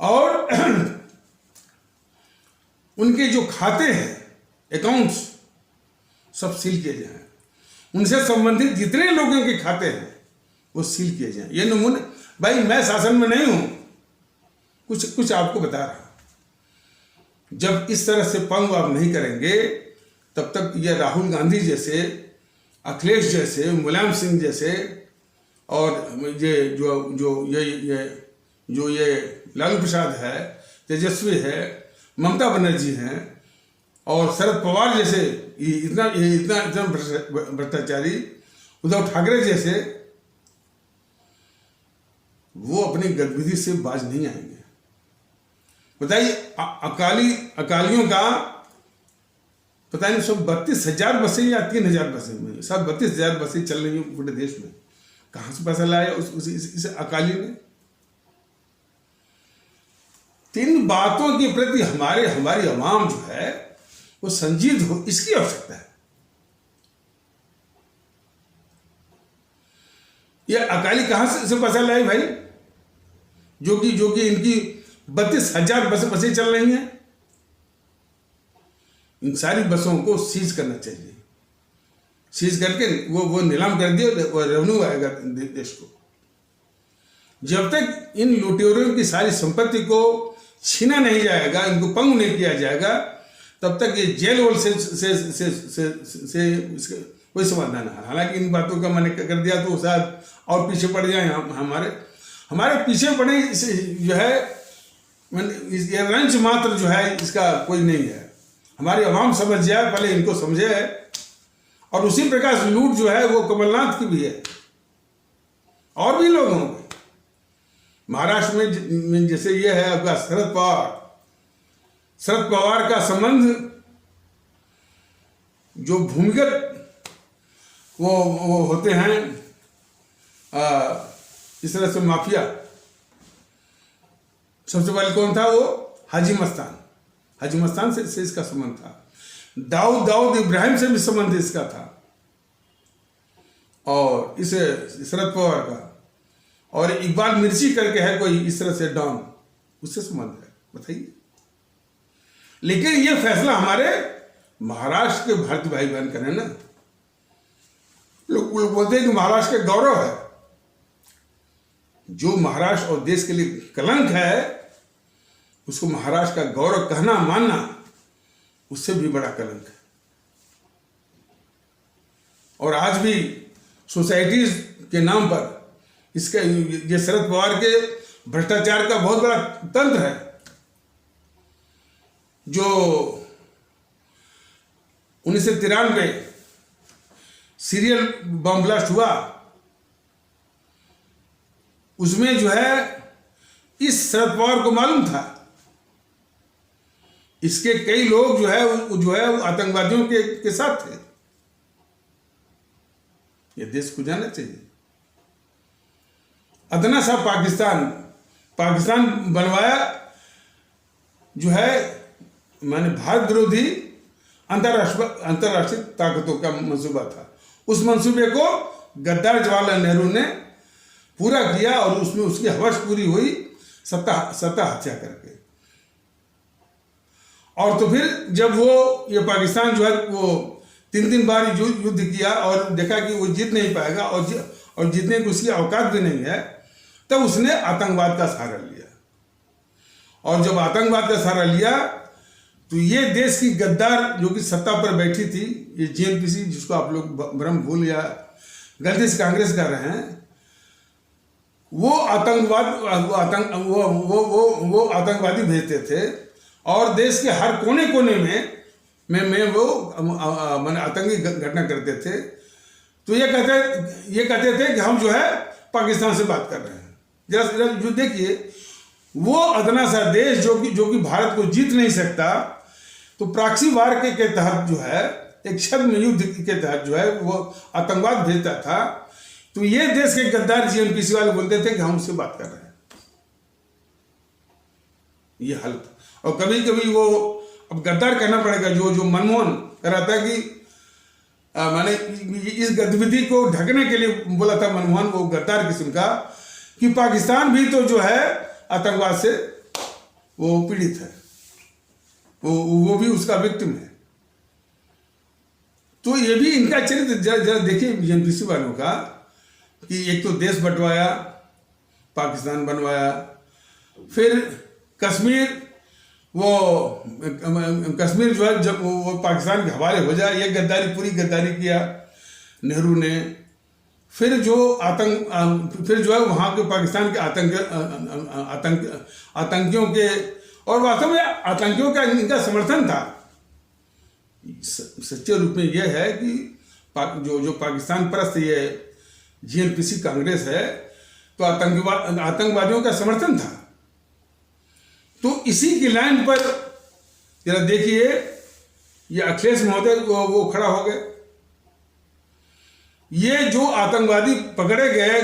और उनके जो खाते हैं, अकाउंट्स, सब सील किए जाएं। उनसे संबंधित जितने लोगों के खाते हैं वो सील किए जाएं। ये नमूने, भाई मैं शासन में नहीं हूं, कुछ आपको बता रहा। जब इस तरह से पंग आप नहीं करेंगे तब तक ये राहुल गांधी जैसे, अखिलेश जैसे, मुलायम सिंह जैसे, और ये जो ये लालू प्रसाद है, तेजस्वी है, ममता बनर्जी हैं, और शरद पवार जैसे इतना भ्रष्टाचारी उद्धव ठाकरे जैसे, वो अपनी गतिविधि से बाज नहीं आएंगे। बताइए, अकालियों का पता नहीं सब 32,000 बसें या 3,000 बसें में, सब 32,000 बसें चल रही हैं पूरे देश में। कहाँ से पैसा लाया इस अकाली ने? तीन बातों के प्रति हमारी आवाम जो है वो संजीद हो, इसकी आवश्यकता है। ये अकाली कहां से पैसा लाए भाई, जो कि इनकी 32,000 बसें चल रही हैं? इन सारी बसों को सीज करना चाहिए, सीज करके वो नीलाम कर दिए, रेवेन्यू आएगा देश को। जब तक इन लुटेरों की सारी संपत्ति को छीना नहीं जाएगा, इनको पंग नहीं किया जाएगा, तब तक ये जेल वोल से कोई समाधान है। हालांकि इन बातों का मैंने कर दिया तो शायद और पीछे पड़ जाए हमारे पीछे पड़े जो है, ये रंच मात्र जो है इसका कोई नहीं है। हमारी आवाम समझ जाए, पहले इनको समझे है। और उसी प्रकार से लूट जो है वो कमलनाथ की भी है और भी लोगों की। महाराष्ट्र में जैसे ये है आपका शरद पवार का संबंध जो भूमिगत वो होते हैं इस तरह से माफिया। सबसे पहले कौन था? वो हाजी मस्तान से इसका संबंध था। दाऊद इब्राहिम से भी संबंध इसका था, और इसे शरद पवार का। और इकबाल मिर्ची करके है कोई इस तरह से डॉन, उससे संबंध है, बताइए। लेकिन ये फैसला हमारे महाराष्ट्र के भारतीय भाई बहन करें ना। लोग बोलते हैं कि महाराष्ट्र का गौरव है। जो महाराष्ट्र और देश के लिए कलंक है, उसको महाराष्ट्र का गौरव कहना मानना उससे भी बड़ा कलंक है। और आज भी सोसाइटीज के नाम पर इसका ये शरद पवार के भ्रष्टाचार का बहुत बड़ा तंत्र है। जो 1993 सीरियल बम ब्लास्ट हुआ, उसमें जो है इस शरद पवार को मालूम था, इसके कई लोग जो है वो आतंकवादियों के साथ थे। ये देश को जानना चाहिए। अदना सा पाकिस्तान बनवाया जो है, माने भारत विरोधी अंतरराष्ट्रीय ताकतों का मंसूबा था। उस मंसूबे को गद्दार जवाहरलाल नेहरू ने पूरा किया, और उसमें उसकी हवस पूरी हुई सत्ता हत्या करके। और तो फिर जब ये पाकिस्तान जो है वो 3 बार युद्ध किया और देखा कि वो जीत नहीं पाएगा और जीतने की उसकी औकात भी नहीं है, तब उसने आतंकवाद का सहारा लिया। और जब आतंकवाद का सहारा लिया तो ये देश की गद्दार जो कि सत्ता पर बैठी थी, ये जेएनपीसी, जिसको आप लोग भ्रम भूल या गलती से कांग्रेस कर रहे हैं, वो आतंकवादी भेजते थे और देश के हर कोने कोने में वो आतंकी घटना करते थे। तो ये कहते थे कि हम जो है पाकिस्तान से बात कर रहे हैं। जरा जो देखिए, वो अदना सा देश जो कि भारत को जीत नहीं सकता, तो प्रॉक्सी वार के तहत जो है, एक छद्म युद्ध के तहत जो है वो आतंकवाद भेजता था। तो ये देश के गद्दार जेएनपीसी वाले बोलते थे कि हम उससे बात कर रहे हैं। ये हालत। और कभी कभी वो, अब गद्दार कहना पड़ेगा, जो मनमोहन कह रहा था कि मैंने इस गतिविधि को ढकने के लिए बोला था मनमोहन, वो गद्दार किस्म का, कि पाकिस्तान भी तो जो है आतंकवाद से वो पीड़ित है, वो भी उसका विक्टिम है। तो ये भी इनका चरित्र जरा देखिए जेएनपीसी वालों का, कि एक तो देश बंटवाया, पाकिस्तान बनवाया, फिर कश्मीर जो है जब वो पाकिस्तान के हवाले हो जाए, ये पूरी गद्दारी किया नेहरू ने। फिर जो है वहाँ के पाकिस्तान के आतंकियों के, और वास्तव में आतंकियों का इनका समर्थन था। सच्चे रूप में यह है कि जो पाकिस्तान परस्त ये जेएनपीसी कांग्रेस है, तो आतंकवादियों का समर्थन था। तो इसी की लाइन पर जरा देखिए, ये अखिलेश महोदय वो खड़ा हो गए। ये जो आतंकवादी पकड़े गए,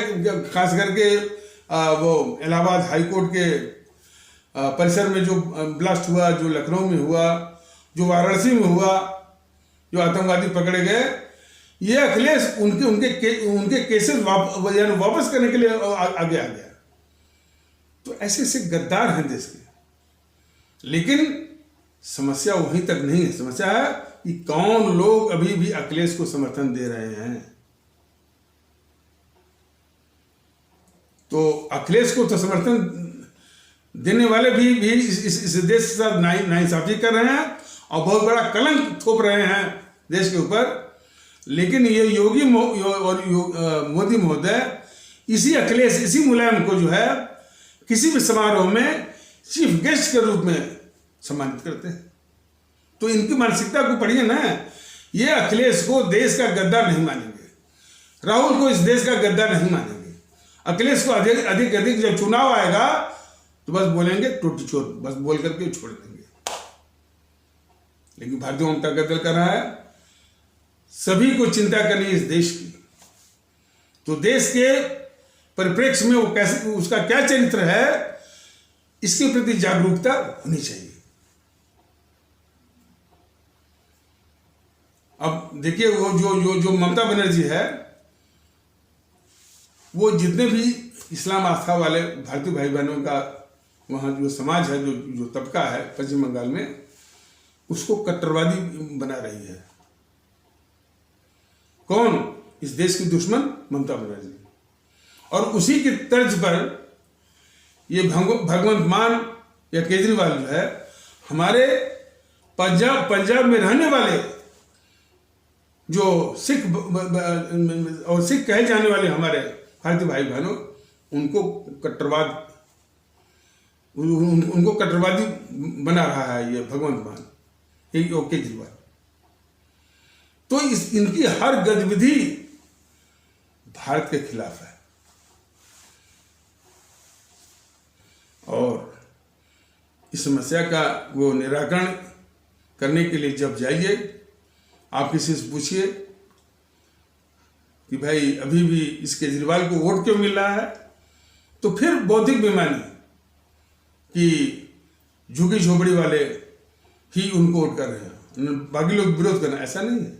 खास करके वो इलाहाबाद हाई कोर्ट के परिसर में जो ब्लास्ट हुआ, जो लखनऊ में हुआ, जो वाराणसी में हुआ, जो आतंकवादी पकड़े गए, ये अखिलेश उनके केसेस वापस करने के लिए आगे आ गया। तो ऐसे ऐसे गद्दार हैं देश के। लेकिन समस्या वहीं तक नहीं है। समस्या है कि कौन लोग अभी भी अखिलेश को समर्थन दे रहे हैं। तो अखिलेश को तो समर्थन देने वाले भी इस देश के साथ नाइंसाफी कर रहे हैं और बहुत बड़ा कलंक थोप रहे हैं देश के ऊपर। लेकिन ये योगी और मोदी महोदय इसी अखिलेश, इसी मुलायम को जो है किसी भी समारोह में चीफ गेस्ट के रूप में सम्मानित करते हैं। तो इनकी मानसिकता को पढ़िए ना। ये अखिलेश को देश का गद्दार नहीं मानेंगे, राहुल को इस देश का गद्दार नहीं मानेंगे। अखिलेश को अधिक जब चुनाव आएगा तो बस बोलेंगे टूटी चोर, बस बोल करके छोड़ देंगे। लेकिन भारतीय जनता दल कर रहा है, सभी को चिंता करनी है इस देश की। तो देश के परिप्रेक्ष्य में वो कैसे, उसका क्या चरित्र है, इसके प्रति जागरूकता होनी चाहिए। अब देखिए, वो जो ममता बनर्जी है, वो जितने भी इस्लाम आस्था वाले भारतीय भाई बहनों का वहाँ जो समाज है, जो तबका है पश्चिम बंगाल में, उसको कट्टरवादी बना रही है। कौन? इस देश की दुश्मन ममता बनर्जी। और उसी की तर्ज पर ये भगवंत मान या केजरीवाल जो है, हमारे पंजाब में रहने वाले जो सिख और सिख कहे जाने वाले हमारे भारतीय भाई बहनों, उनको कट्टरवादी बना रहा है ये भगवंत मान, केजरीवाल। तो इनकी हर गतिविधि भारत के खिलाफ है। और इस समस्या का वो निराकरण करने के लिए जब जाइए, आप किसी से पूछिए कि भाई अभी भी इस केजरीवाल को वोट क्यों मिल रहा है, तो फिर बौद्धिक बेईमानी कि झुग्गी झोपड़ी वाले ही उनको वोट कर रहे हैं, बाकी लोग विरोध कर रहे हैं। ऐसा नहीं है,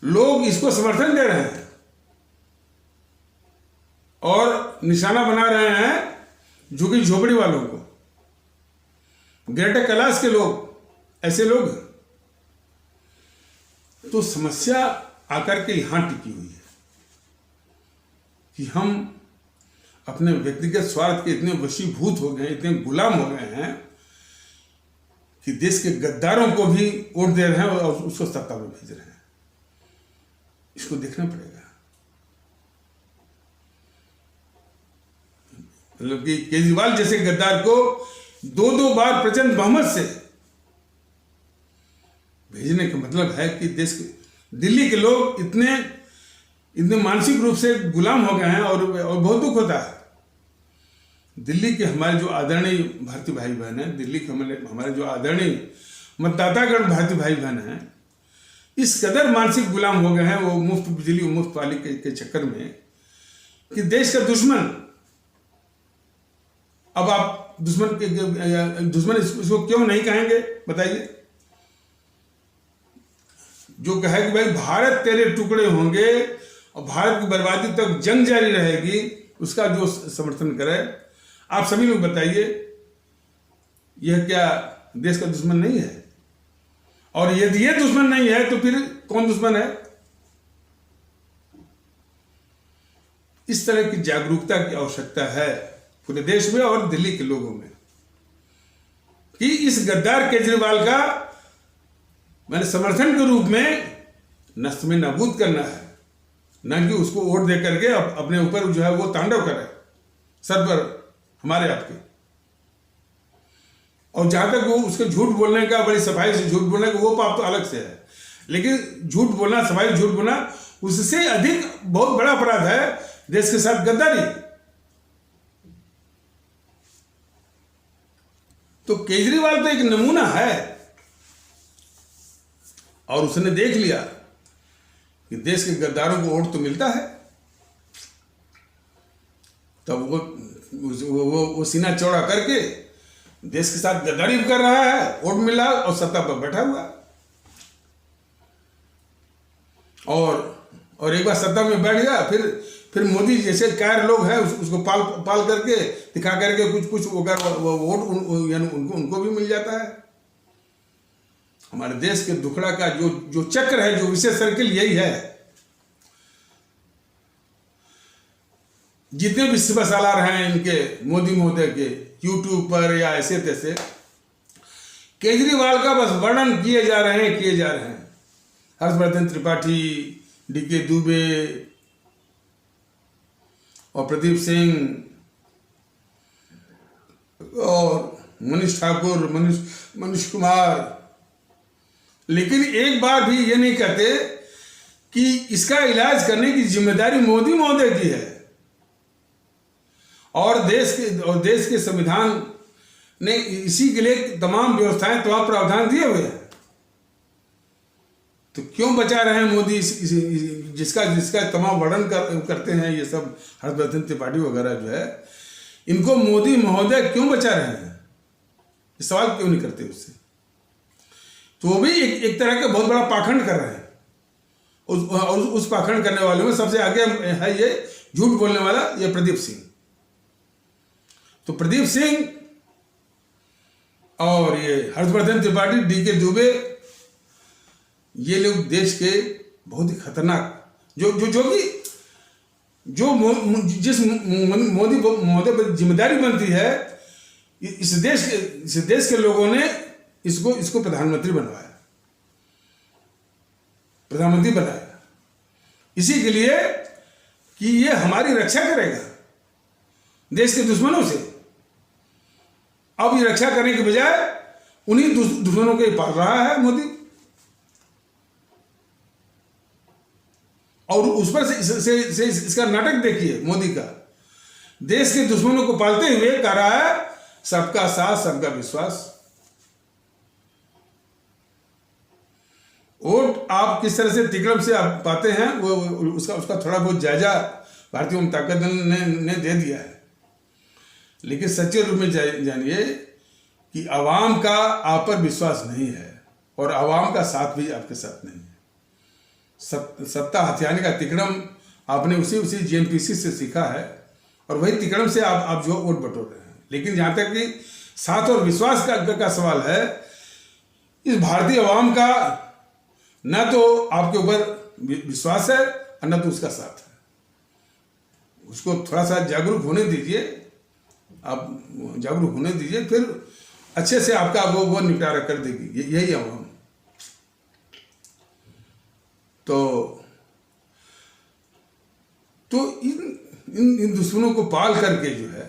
लोग इसको समर्थन दे रहे हैं और निशाना बना रहे हैं झुग्गी झोपड़ी वालों को, ग्रेटर कैलाश के लोग, ऐसे लोग। तो समस्या आकर के यहां टिकी हुई है कि हम अपने व्यक्तिगत स्वार्थ के इतने वशीभूत हो गए, इतने गुलाम हो गए हैं कि देश के गद्दारों को भी वोट दे रहे हैं और उसको सत्ता में भेज रहे हैं। इसको देखना पड़ेगा। मतलब कि केजरीवाल जैसे गद्दार को दो बार प्रचंड बहुमत से भेजने का मतलब है कि देश के दिल्ली के लोग इतने मानसिक रूप से गुलाम हो गए हैं। और बहुत दुख होता है। दिल्ली के हमारे जो आदरणीय भारतीय भाई बहन हैं, दिल्ली के हमारे जो आदरणीय मतदातागण भारतीय भाई बहन हैं, इस कदर मानसिक गुलाम हो गए हैं वो मुफ्त बिजली, मुफ्त पानी के चक्कर में, कि देश का दुश्मन। अब आप दुश्मन इसको क्यों नहीं कहेंगे, बताइए? जो कहे कि भाई भारत तेरे टुकड़े होंगे और भारत की बर्बादी तक जंग जारी रहेगी, उसका जो समर्थन करे, आप सभी लोग बताइए, यह क्या देश का दुश्मन नहीं है? और यदि यह दुश्मन नहीं है तो फिर कौन दुश्मन है? इस तरह की जागरूकता की आवश्यकता है पूरे देश में और दिल्ली के लोगों में, कि इस गद्दार केजरीवाल का मैंने समर्थन के रूप में नष्ट में नाबूद करना है, न कि उसको वोट दे करके अपने ऊपर जो है वो तांडव करे सर पर हमारे आपके। और जहां तक वो उसके झूठ बोलने का, बड़ी सफाई से झूठ बोलने का, वो पाप तो अलग से है। लेकिन झूठ बोलना, सफाई झूठ बोलना, उससे अधिक बहुत बड़ा अपराध है देश के साथ गद्दारी। तो केजरीवाल तो एक नमूना है और उसने देख लिया कि देश के गद्दारों को वोट तो मिलता है, तब वो सीना चौड़ा करके देश के साथ गद्दारी भी कर रहा है, वोट मिला और सत्ता पर बैठा हुआ। और एक बार सत्ता में बैठ गया, फिर मोदी जैसे कायर लोग हैं उसको पाल करके दिखा करके कुछ वोट यानी उनको भी मिल जाता है। हमारे देश के दुखड़ा का जो चक्र है, जो विशेष सर्किल यही है। जितने भी सिपहसालार हैं इनके, मोदी महोदय के, यूट्यूब पर या ऐसे तैसे, केजरीवाल का बस वर्णन किए जा रहे हैं। हर्षवर्धन त्रिपाठी, डीके दुबे और प्रदीप सिंह और मनीष ठाकुर, मनीष कुमार, लेकिन एक बार भी ये नहीं कहते कि इसका इलाज करने की जिम्मेदारी मोदी महोदय की है। और देश के संविधान ने इसी के लिए तमाम व्यवस्थाएं, तमाम प्रावधान दिए हुए हैं। तो क्यों बचा रहे हैं मोदी जिसका तमाम वर्णन करते हैं ये सब हर्षवर्धन त्रिपाठी वगैरह जो है, इनको मोदी महोदय क्यों बचा रहे हैं? इस सवाल क्यों नहीं करते उससे? तो वो भी एक तरह का बहुत बड़ा पाखंड कर रहे हैं। उस पाखंड करने वालों में सबसे आगे है ये झूठ बोलने वाला ये प्रदीप सिंह। तो प्रदीप सिंह और ये हर्षवर्धन त्रिपाठी, डीके दुबे, ये लोग देश के बहुत ही खतरनाक जिस मोदी महोदय पर जिम्मेदारी बनती है, इस देश के लोगों ने इसको प्रधानमंत्री बनाया इसी के लिए कि ये हमारी रक्षा करेगा देश के दुश्मनों से। अब ये रक्षा करने के बजाय उन्हीं दुश्मनों को पाल रहा है मोदी। और उस पर से इसका नाटक देखिए मोदी का। देश के दुश्मनों को पालते हुए कह रहा है सबका साथ सबका विश्वास। वोट आप किस तरह से तिकड़म से आप पाते हैं वो उसका थोड़ा बहुत जायजा भारतीय जनता दल ने दे दिया है। लेकिन सच्चे रूप में जानिए कि आवाम का आप पर विश्वास नहीं है और आवाम का साथ भी आपके साथ नहीं है। सत्ता हथियाने का तिकड़म आपने उसी जेएनपीसी से सीखा है और वही तिकड़म से आप जो वोट बटोर रहे हैं। लेकिन जहाँ तक कि साथ और विश्वास का सवाल है, इस भारतीय आवाम का न तो आपके ऊपर विश्वास है और न तो उसका साथ है। उसको थोड़ा सा जागरूक होने दीजिए, आप जागरूक होने दीजिए, फिर अच्छे से आपका वो निपटारा कर देगी यही आवाम। तो इन दुश्मनों को पाल करके जो है,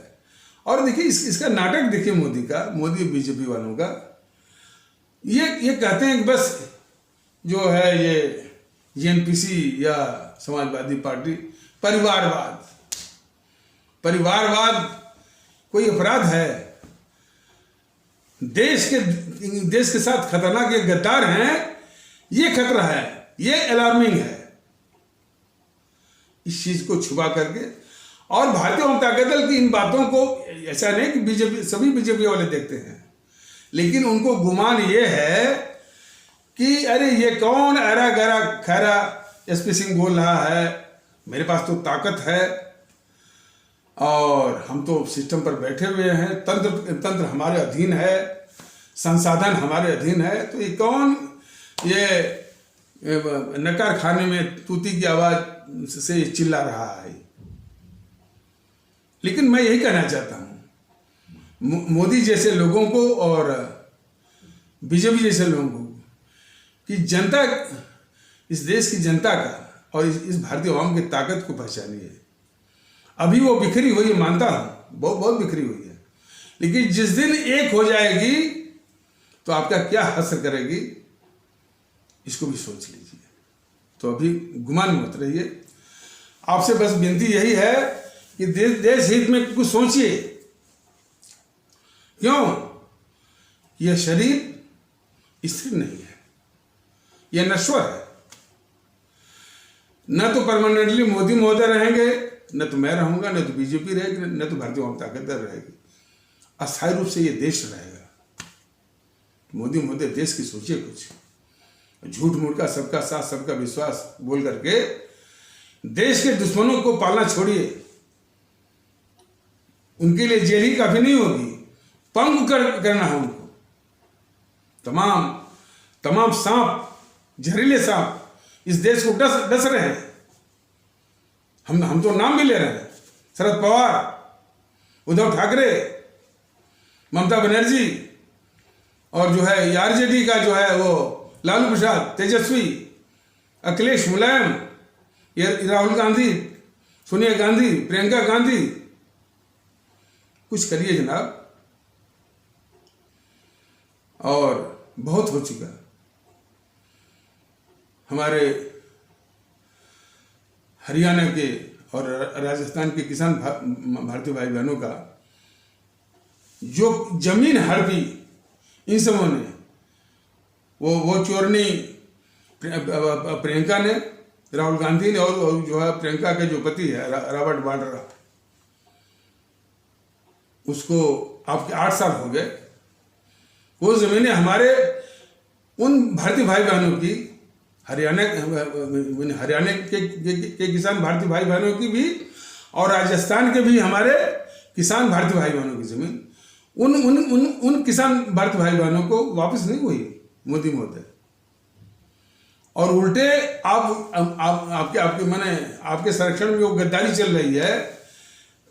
और देखिए इसका नाटक देखिए मोदी बीजेपी वालों का। ये कहते हैं कि बस जो है ये जेएनपीसी या समाजवादी पार्टी परिवारवाद कोई अपराध है? देश के साथ खतरनाक ये गद्दार हैं, ये खतरा है, ये अलार्मिंग है। इस चीज को छुपा करके, और भारतीय जनता दल की इन बातों को ऐसा नहीं कि सभी बीजेपी वाले देखते हैं, लेकिन उनको गुमान ये है कि अरे ये कौन अरा गरा खैरा एसपी सिंह बोल रहा है, मेरे पास तो ताकत है और हम तो सिस्टम पर बैठे हुए हैं, तंत्र हमारे अधीन है, संसाधन हमारे अधीन है, तो ये कौन ये नकार खाने में तूती की आवाज से चिल्ला रहा है। लेकिन मैं यही कहना चाहता हूं मोदी जैसे लोगों को और बीजेपी जैसे लोगों को कि जनता, इस देश की जनता का और इस भारतीय आवाम की ताकत को पहचानिए। अभी वो बिखरी हुई है, मानता हूं, बहुत बिखरी हुई है, लेकिन जिस दिन एक हो जाएगी तो आपका क्या हसर करेगी, इसको भी सोच लीजिए। तो अभी गुमान मत रहिए। आपसे बस विनती यही है कि देश हित में कुछ सोचिए। क्यों? यह शरीर स्थिर नहीं है, ये नश्वर है। न तो परमानेंटली मोदी महोदय रहेंगे, न तो मैं रहूंगा, न तो बीजेपी रहेगी, न तो भारतीय जनता पार्टी रहेगी। अस्थायी रूप से ये देश रहेगा। मोदी महोदय देश की सोचिए कुछ। झूठ मूठ का सबका साथ सबका विश्वास बोल करके देश के दुश्मनों को पालना छोड़िए। उनके लिए जेल ही काफी नहीं होगी, पंग करना है उनको। तमाम सांप, जहरीले सांप इस देश को डस रहे हैं। हम तो नाम भी ले रहे हैं। शरद पवार, उद्धव ठाकरे, ममता बनर्जी और जो है आरजेडी का जो है वो लालू प्रसाद, तेजस्वी, अखिलेश, मुलायम, ये राहुल गांधी, सोनिया गांधी, प्रियंका गांधी। कुछ करिए जनाब। और बहुत हो चुका। हमारे हरियाणा के और राजस्थान के किसान भारतीय भाई बहनों का जो जमीन हड़पी इन सबों ने, वो चोरनी प्रियंका ने, राहुल गांधी ने, और जो है प्रियंका के जो पति है रॉबर्ट वाड्रा, उसको आपके 8 साल हो गए। वो जमीनें हमारे उन भारतीय भाई बहनों की, हरियाणा के किसान भारतीय भाई बहनों की भी, और राजस्थान के भी हमारे किसान भारतीय भाई बहनों की जमीन उन किसान भारतीय भाई बहनों को वापस नहीं हुई मोदी महोदय। और उल्टे आपके संरक्षण में वो गद्दारी चल रही है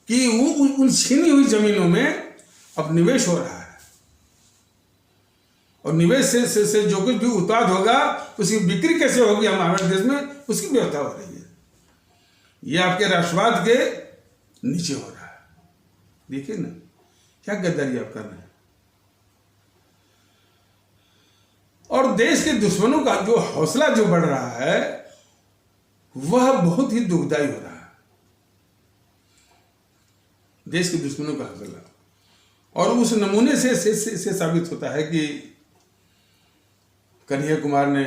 कि उन छीनी हुई जमीनों में अब निवेश हो रहा है। और निवेश से जो कुछ भी उत्पाद होगा उसकी बिक्री कैसे होगी हमारे देश में, उसकी व्यवस्था हो रही है। ये आपके राष्ट्रवाद के नीचे हो रहा है। देखिए ना क्या गद्दारी आप कर रहे हैं। और देश के दुश्मनों का जो हौसला जो बढ़ रहा है वह बहुत ही दुखदाई हो रहा है। देश के दुश्मनों का हौसला, और उस नमूने से साबित होता है कि कन्हैया कुमार ने,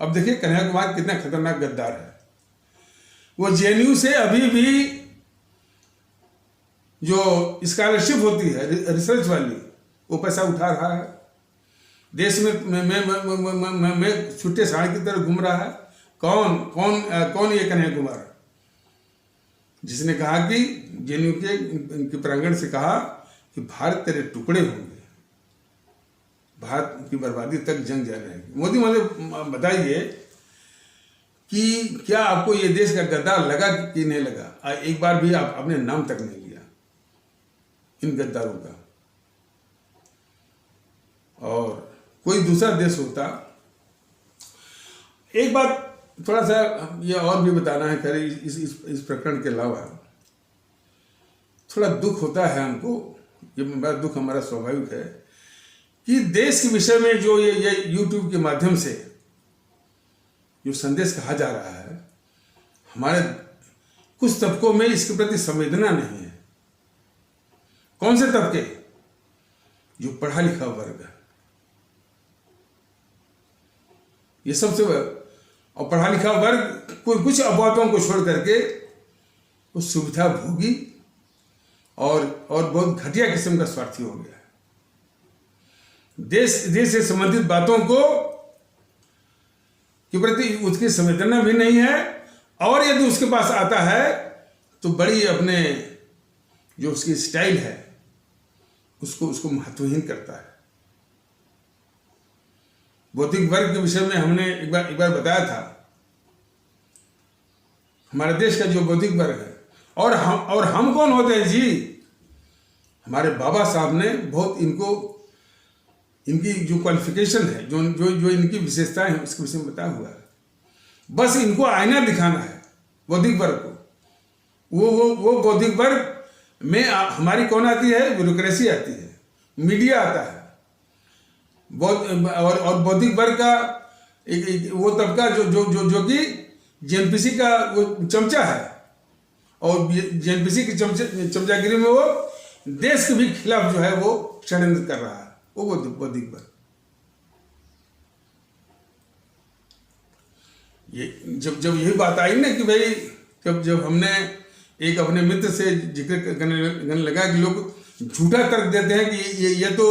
अब देखिए कन्हैया कुमार कितना खतरनाक गद्दार है। वो जेएनयू से अभी भी जो स्कॉलरशिप होती है रिसर्च वाली, वो पैसा उठा रहा है। देश में छुट्टे साढ़े की तरह घूम रहा है। कौन ये कन्हैया कुमार, जिसने कहा कि जेएनयू के प्रांगण से कहा कि भारत तेरे टुकड़े होंगे, भारत की बर्बादी तक जंग जारी रहेगी। मोदी मुझे बताइए कि क्या आपको ये देश का गद्दार लगा कि नहीं लगा? एक बार भी आपने नाम तक नहीं लिया इन गद्दारों का। और कोई दूसरा देश होता। एक बात थोड़ा सा ये और भी बताना है, खैर इस प्रकरण के अलावा थोड़ा दुख होता है हमको। ये बड़ा दुख हमारा स्वाभाविक है कि देश के विषय में जो ये यूट्यूब के माध्यम से जो संदेश कहा जा रहा है, हमारे कुछ तबकों में इसके प्रति संवेदना नहीं है। कौन से तबके? जो पढ़ा लिखा वर्ग है, ये सबसे, और पढ़ा लिखा वर्ग कुछ अपवादों को छोड़ करके वो सुविधा भोगी और बहुत घटिया किस्म का स्वार्थी हो गया है। देश से संबंधित बातों को के प्रति उसकी संवेदना भी नहीं है, और यदि उसके पास आता है तो बड़ी अपने जो उसकी स्टाइल है उसको महत्वहीन करता है। बौद्धिक वर्ग के विषय में हमने एक बार बताया था। हमारे देश का जो बौद्धिक वर्ग है, और हम कौन होते हैं जी? हमारे बाबा साहब ने बहुत इनकी जो क्वालिफिकेशन है, जो इनकी विशेषताएं हैं, उसके विषय में बताया हुआ है। बस इनको आईना दिखाना है बौद्धिक वर्ग को। वो बौद्धिक वर्ग में हमारी कौन आती है? ब्यूरोक्रेसी आती है, मीडिया आता है। और बौद्धिक वर्ग का वो तबका जो कि जेएनपीसी का वो चमचा है, और जेएनपीसी की चमचागिरी में वो देश के भी खिलाफ जो है वो षड्यंत्र कर रहा है, वो बौद्धिक वर्ग। ये जब जब यही बात आई ना कि भाई जब हमने एक अपने मित्र से जिक्र करने लगा कि लोग झूठा तर्क देते हैं कि ये तो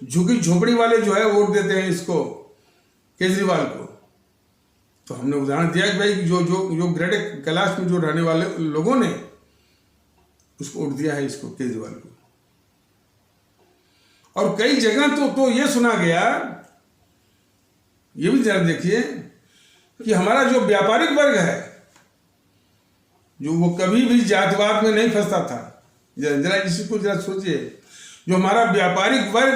झुग्गी झोपड़ी वाले जो है वोट देते हैं इसको, केजरीवाल को। तो हमने उदाहरण दिया कि भाई जो ग्रेड कैलाश में जो रहने वाले लोगों ने उसको वोट दिया है, इसको केजरीवाल को। और कई जगह तो ये सुना गया, ये भी जरा देखिए कि हमारा जो व्यापारिक वर्ग है, जो वो कभी भी जातिवाद में नहीं फंसता था, जरा इसको जरा सोचिए, जो हमारा व्यापारिक वर्ग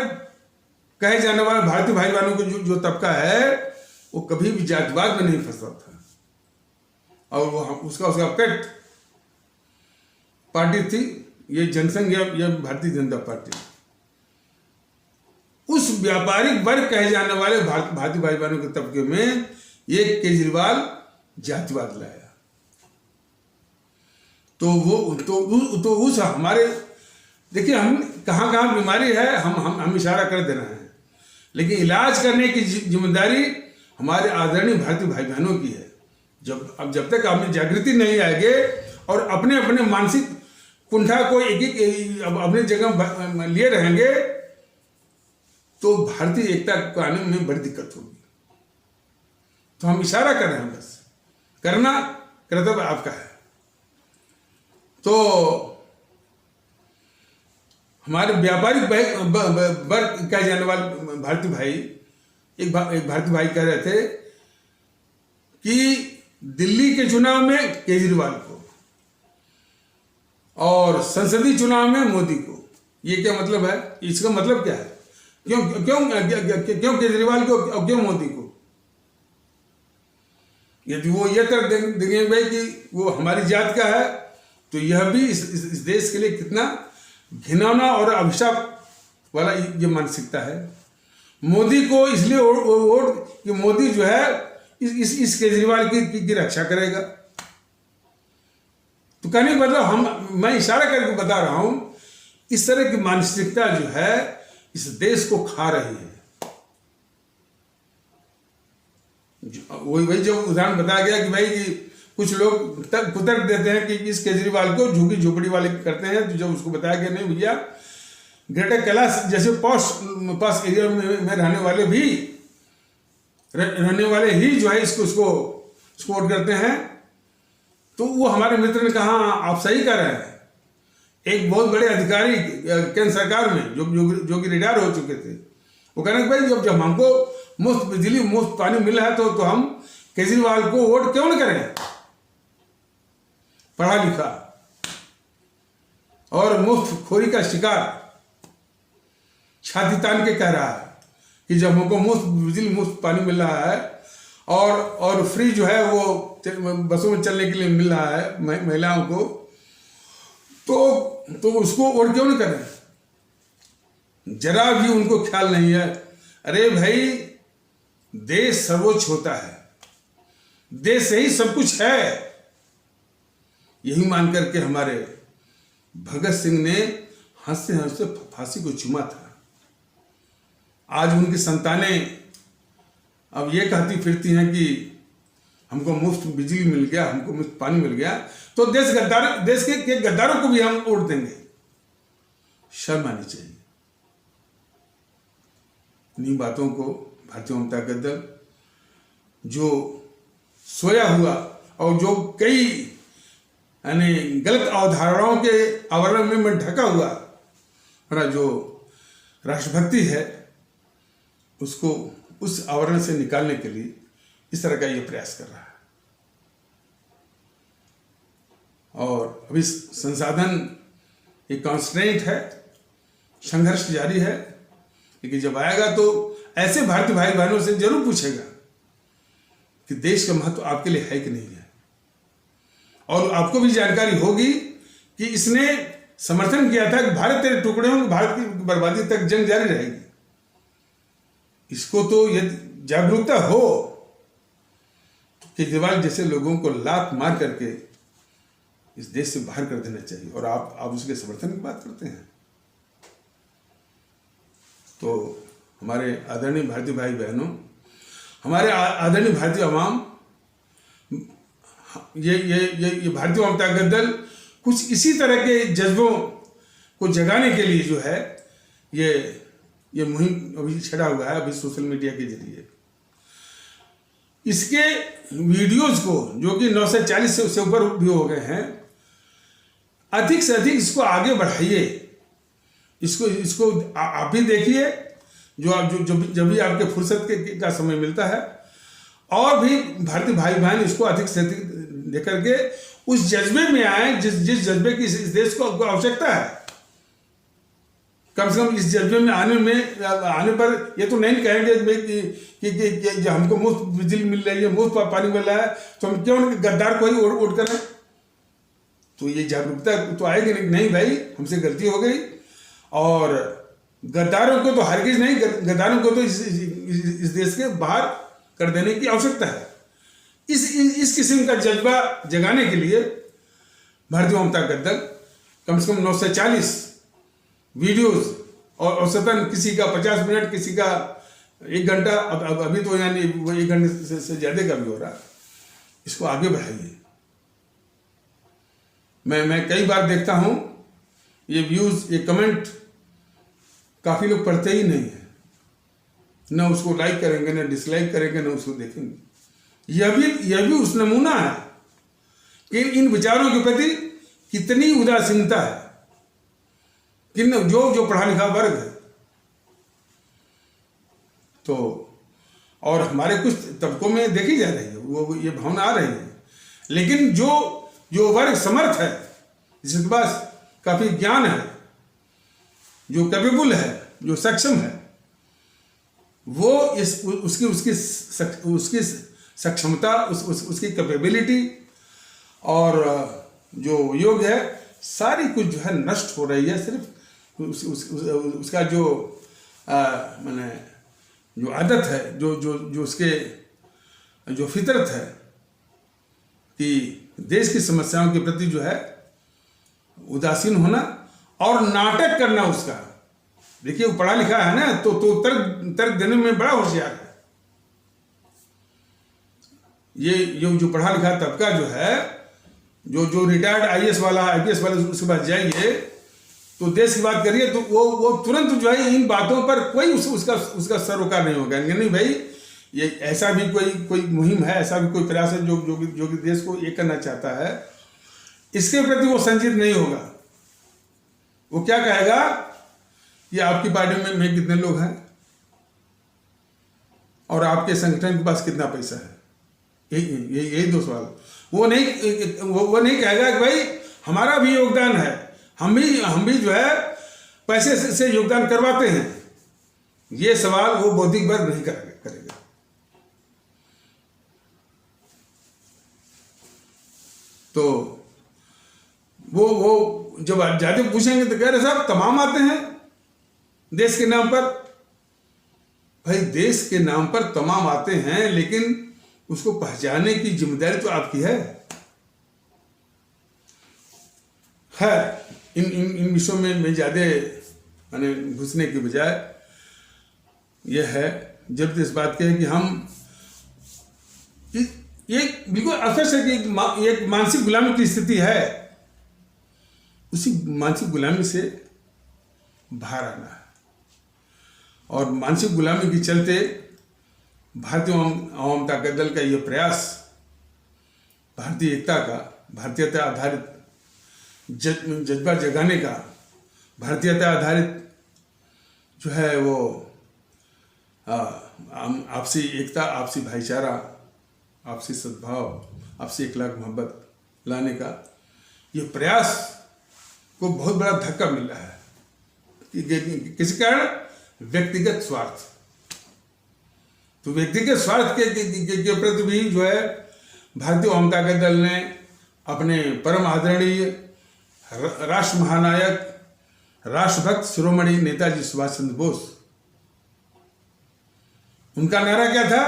कहे जाने वाला भारतीय भाई बहनों को जो तबका है, वो कभी भी जातिवाद में नहीं फंसता था। और वो उसका पेट पार्टी थी ये जनसंघ या भारतीय जनता पार्टी। उस व्यापारिक वर्ग कहे जाने वाले भारतीय भाई बहनों के तबके में ये केजरीवाल जातिवाद लाया। तो उस हमारे, देखिए हम कहाँ बीमारी है हम इशारा कर दे रहे हैं, लेकिन इलाज करने की जिम्मेदारी हमारे आदरणीय भारतीय भाई बहनों की है। जब तक आप में जागृति नहीं आएगी और अपने अपने मानसिक कुंठा को एक अपने जगह लिए रहेंगे, तो भारतीय एकता को आने में बड़ी दिक्कत होगी। तो हम इशारा कर रहे हैं, बस करना कर्तव्य आपका है। तो हमारे व्यापारिक वर्ग कहे जाने वाले भारतीय भाई, एक भारतीय भाई कह रहे थे कि दिल्ली के चुनाव में केजरीवाल को और संसदीय चुनाव में मोदी को। ये क्या मतलब है? इसका मतलब क्या है? क्यों केजरीवाल को और क्यों मोदी को? यदि वो ये तर्क देंगे भाई कि वो हमारी जात का है, तो यह भी इस देश के लिए कितना घिनौना और अभिशाप वाला ये मानसिकता है। मोदी को इसलिए वोट कि मोदी जो है इस केजरीवाल की रक्षा करेगा। तो कहने का मतलब मैं इशारा करके बता रहा हूं, इस तरह की मानसिकता जो है इस देश को खा रही है। वही जब उदाहरण बताया गया कि भाई कि कुछ लोग कुतर्क देते हैं कि इस केजरीवाल को झुग्गी झोपड़ी वाले करते हैं, तो जब उसको बताया गया नहीं भैया, ग्रेटर कैलाश जैसे पास एरिया में रहने वाले ही जो है इसको वोट करते हैं। तो वो हमारे मित्र ने कहा आप सही कर रहे हैं। एक बहुत बड़े अधिकारी केंद्र सरकार में जो कि रिटायर हो चुके थे, वो कह रहे हैं भाई जब हमको मुफ्त बिजली मुफ्त पानी मिला है तो हम केजरीवाल को वोट क्यों न करें? पढ़ा लिखा और मुफ्त खोरी का शिकार छाती तान के कह रहा है कि जब हमको मुफ्त बिजली मुफ्त पानी मिल रहा है और फ्री जो है वो बसों में चलने के लिए मिल रहा है महिलाओं को, तो उसको वोट क्यों नहीं करें? जरा भी उनको ख्याल नहीं है। अरे भाई, देश सर्वोच्च होता है, देश से ही सब कुछ है। यही मान करके हमारे भगत सिंह ने हंसते हंसते फांसी को चूमा था। आज उनकी संतानें अब ये कहती फिरती हैं कि हमको मुफ्त बिजली मिल गया, हमको मुफ्त पानी मिल गया, तो देश के गद्दारों को भी हम वोट देंगे। शर्म आनी चाहिए। इन्हीं बातों को भारतीय जनता दल जो सोया हुआ और जो कई यानी गलत अवधारणाओं के आवरण में ढका हुआ हमारा जो राष्ट्रभक्ति है, उसको उस आवरण से निकालने के लिए इस तरह का ये प्रयास कर रहा है। और अभी संसाधन एक कॉन्स्टेंट है, संघर्ष जारी है, लेकिन जब आएगा तो ऐसे भारतीय भाई बहनों से जरूर पूछेगा कि देश का महत्व आपके लिए है कि नहीं है। और आपको भी जानकारी होगी कि इसने समर्थन किया था कि भारत तेरे टुकड़े होंगे, भारत की बर्बादी तक जंग जारी रहेगी। इसको तो यदि जागरूकता हो तो केजरीवाल जैसे लोगों को लात मार करके इस देश से बाहर कर देना चाहिए। और आप उसके समर्थन की बात करते हैं। तो हमारे आदरणीय भारतीय भाई बहनों, हमारे आदरणीय भारतीय अवाम, ये भारतीय वाम ताकत दल कुछ इसी तरह के जज्बों को जगाने के लिए जो है ये मुहिम अभी छड़ा हुआ है अभी सोशल मीडिया के जरिए। इसके वीडियोस को जो कि 940 से ऊपर व्यू हो गए हैं, अधिक से अधिक इसको आगे बढ़ाइए। इसको आप भी देखिए जब भी आपके फुर्सत का समय मिलता है, और भी भारतीय भाई बहन इसको अधिक से अधिक लेकर के उस जज्बे में आए जिस जज्बे की इस देश को आवश्यकता है। कम से कम इस जज्बे में आने पर ये तो नहीं कहेंगे कि हमको मुफ्त बिजली मिल रही है, मुफ्त पानी मिल रहा है, तो हम क्यों गद्दार को ही वोट करें। तो ये जागरूकता तो आएगी नहीं भाई, हमसे गलती हो गई, और गद्दारों को तो हरगिज नहीं, गद्दारों को तो इस देश के बाहर कर देने की आवश्यकता है। इस किस्म का जज्बा जगाने के लिए भारतीय वाम ताकत दल कम से कम 940 वीडियोस, और औसतन किसी का 50 मिनट, किसी का 1 घंटा, अब अभी तो यानी वो 1 घंटे से ज़्यादा का भी हो रहा है, इसको आगे बढ़ाइए। मैं कई बार देखता हूँ ये व्यूज़, ये कमेंट काफ़ी लोग पढ़ते ही नहीं है, ना उसको लाइक करेंगे, ना डिसलाइक करेंगे, ना उसको देखेंगे। यह भी उस नमूना है कि इन विचारों के प्रति कितनी उदासीनता है, कि जो पढ़ा लिखा वर्ग है। तो और हमारे कुछ तबकों में देखी जा रही है वो ये भावना आ रही है, लेकिन जो वर्ग समर्थ है, जिसके पास काफी ज्ञान है, जो कैपेबल है, जो सक्षम है, वो उसकी सक्षमता, उसकी कैपेबिलिटी और जो योग है, सारी कुछ जो है नष्ट हो रही है। सिर्फ उसका जो माने जो आदत है, जो उसके जो फितरत है कि देश की समस्याओं के प्रति जो है उदासीन होना और नाटक करना उसका। देखिए वो पढ़ा लिखा है ना, तो तर्क देने में बड़ा होशियार है। ये जो पढ़ा लिखा तबका जो है, जो रिटायर्ड IAS वाला, IPS वाला, उसके बाद जाइए तो देश की बात करिए तो वो तुरंत जो है इन बातों पर कोई उसका सरोकार नहीं होगा। नहीं भाई, ये ऐसा भी कोई मुहिम है, ऐसा भी कोई प्रयास है जो कि देश को एक करना चाहता है, इसके प्रति वो संजीत नहीं होगा। वो क्या कहेगा कि आपकी पार्टी में कितने लोग हैं और आपके संगठन के पास कितना पैसा है, यही 2 सवाल। वो नहीं कहेगा कि भाई हमारा भी योगदान है, हम भी जो है पैसे से योगदान करवाते हैं। ये सवाल वो बौद्धिक वर्ग नहीं करेगा। तो वो जब ज्यादा पूछेंगे तो कह रहे साहब तमाम आते हैं देश के नाम पर। भाई देश के नाम पर तमाम आते हैं, लेकिन उसको पहचानने की जिम्मेदारी तो आपकी है। इन विषयों में मैं ज़्यादा मैंने घुसने की बजाय यह है, जब इस बात के है कि हम ये बिल्कुल असर से कि एक मानसिक गुलामी की स्थिति है, उसी मानसिक गुलामी से बाहर आना है। और मानसिक गुलामी के चलते भारतीय आवाम ताकत दल का ये प्रयास भारतीय एकता का, भारतीयता आधारित जज्बा जगाने का, भारतीयता आधारित जो है वो आपसी एकता, आपसी भाईचारा, आपसी सद्भाव, आपसी इखलाक मोहब्बत लाने का ये प्रयास को बहुत बड़ा धक्का मिल रहा है। किसी कारण व्यक्तिगत स्वार्थ, तो व्यक्तिगत स्वार्थ के प्रति भी जो है भारतीय आवाम ताकत दल ने अपने परम आदरणीय राष्ट्र महानायक, राष्ट्रभक्त शिरोमणि नेताजी सुभाष चंद्र बोस, उनका नारा क्या था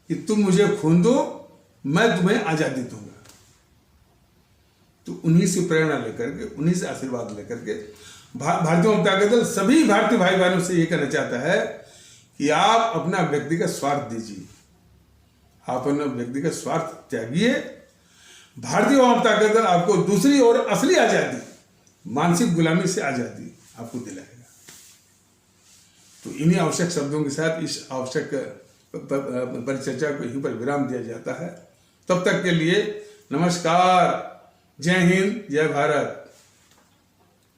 कि तुम मुझे खून दो, मैं तुम्हें आजादी दूंगा। तो उन्हीं से प्रेरणा लेकर के, उन्हीं से आशीर्वाद लेकर के भारतीय आवाम ताकत दल सभी भारतीय भाई बहनों से ये कहना चाहता है कि आप अपना व्यक्तिगत स्वार्थ दीजिए, आप अपना व्यक्तिगत स्वार्थ त्यागिए भारतीय वामपंथी ताकत आपको दूसरी और असली आजादी, मानसिक गुलामी से आजादी आपको दिलाएगा। तो इन्हीं आवश्यक शब्दों के साथ इस आवश्यक परिचर्चा को यहीं पर विराम दिया जाता है। तब तक के लिए नमस्कार, जय हिंद, जय भारत।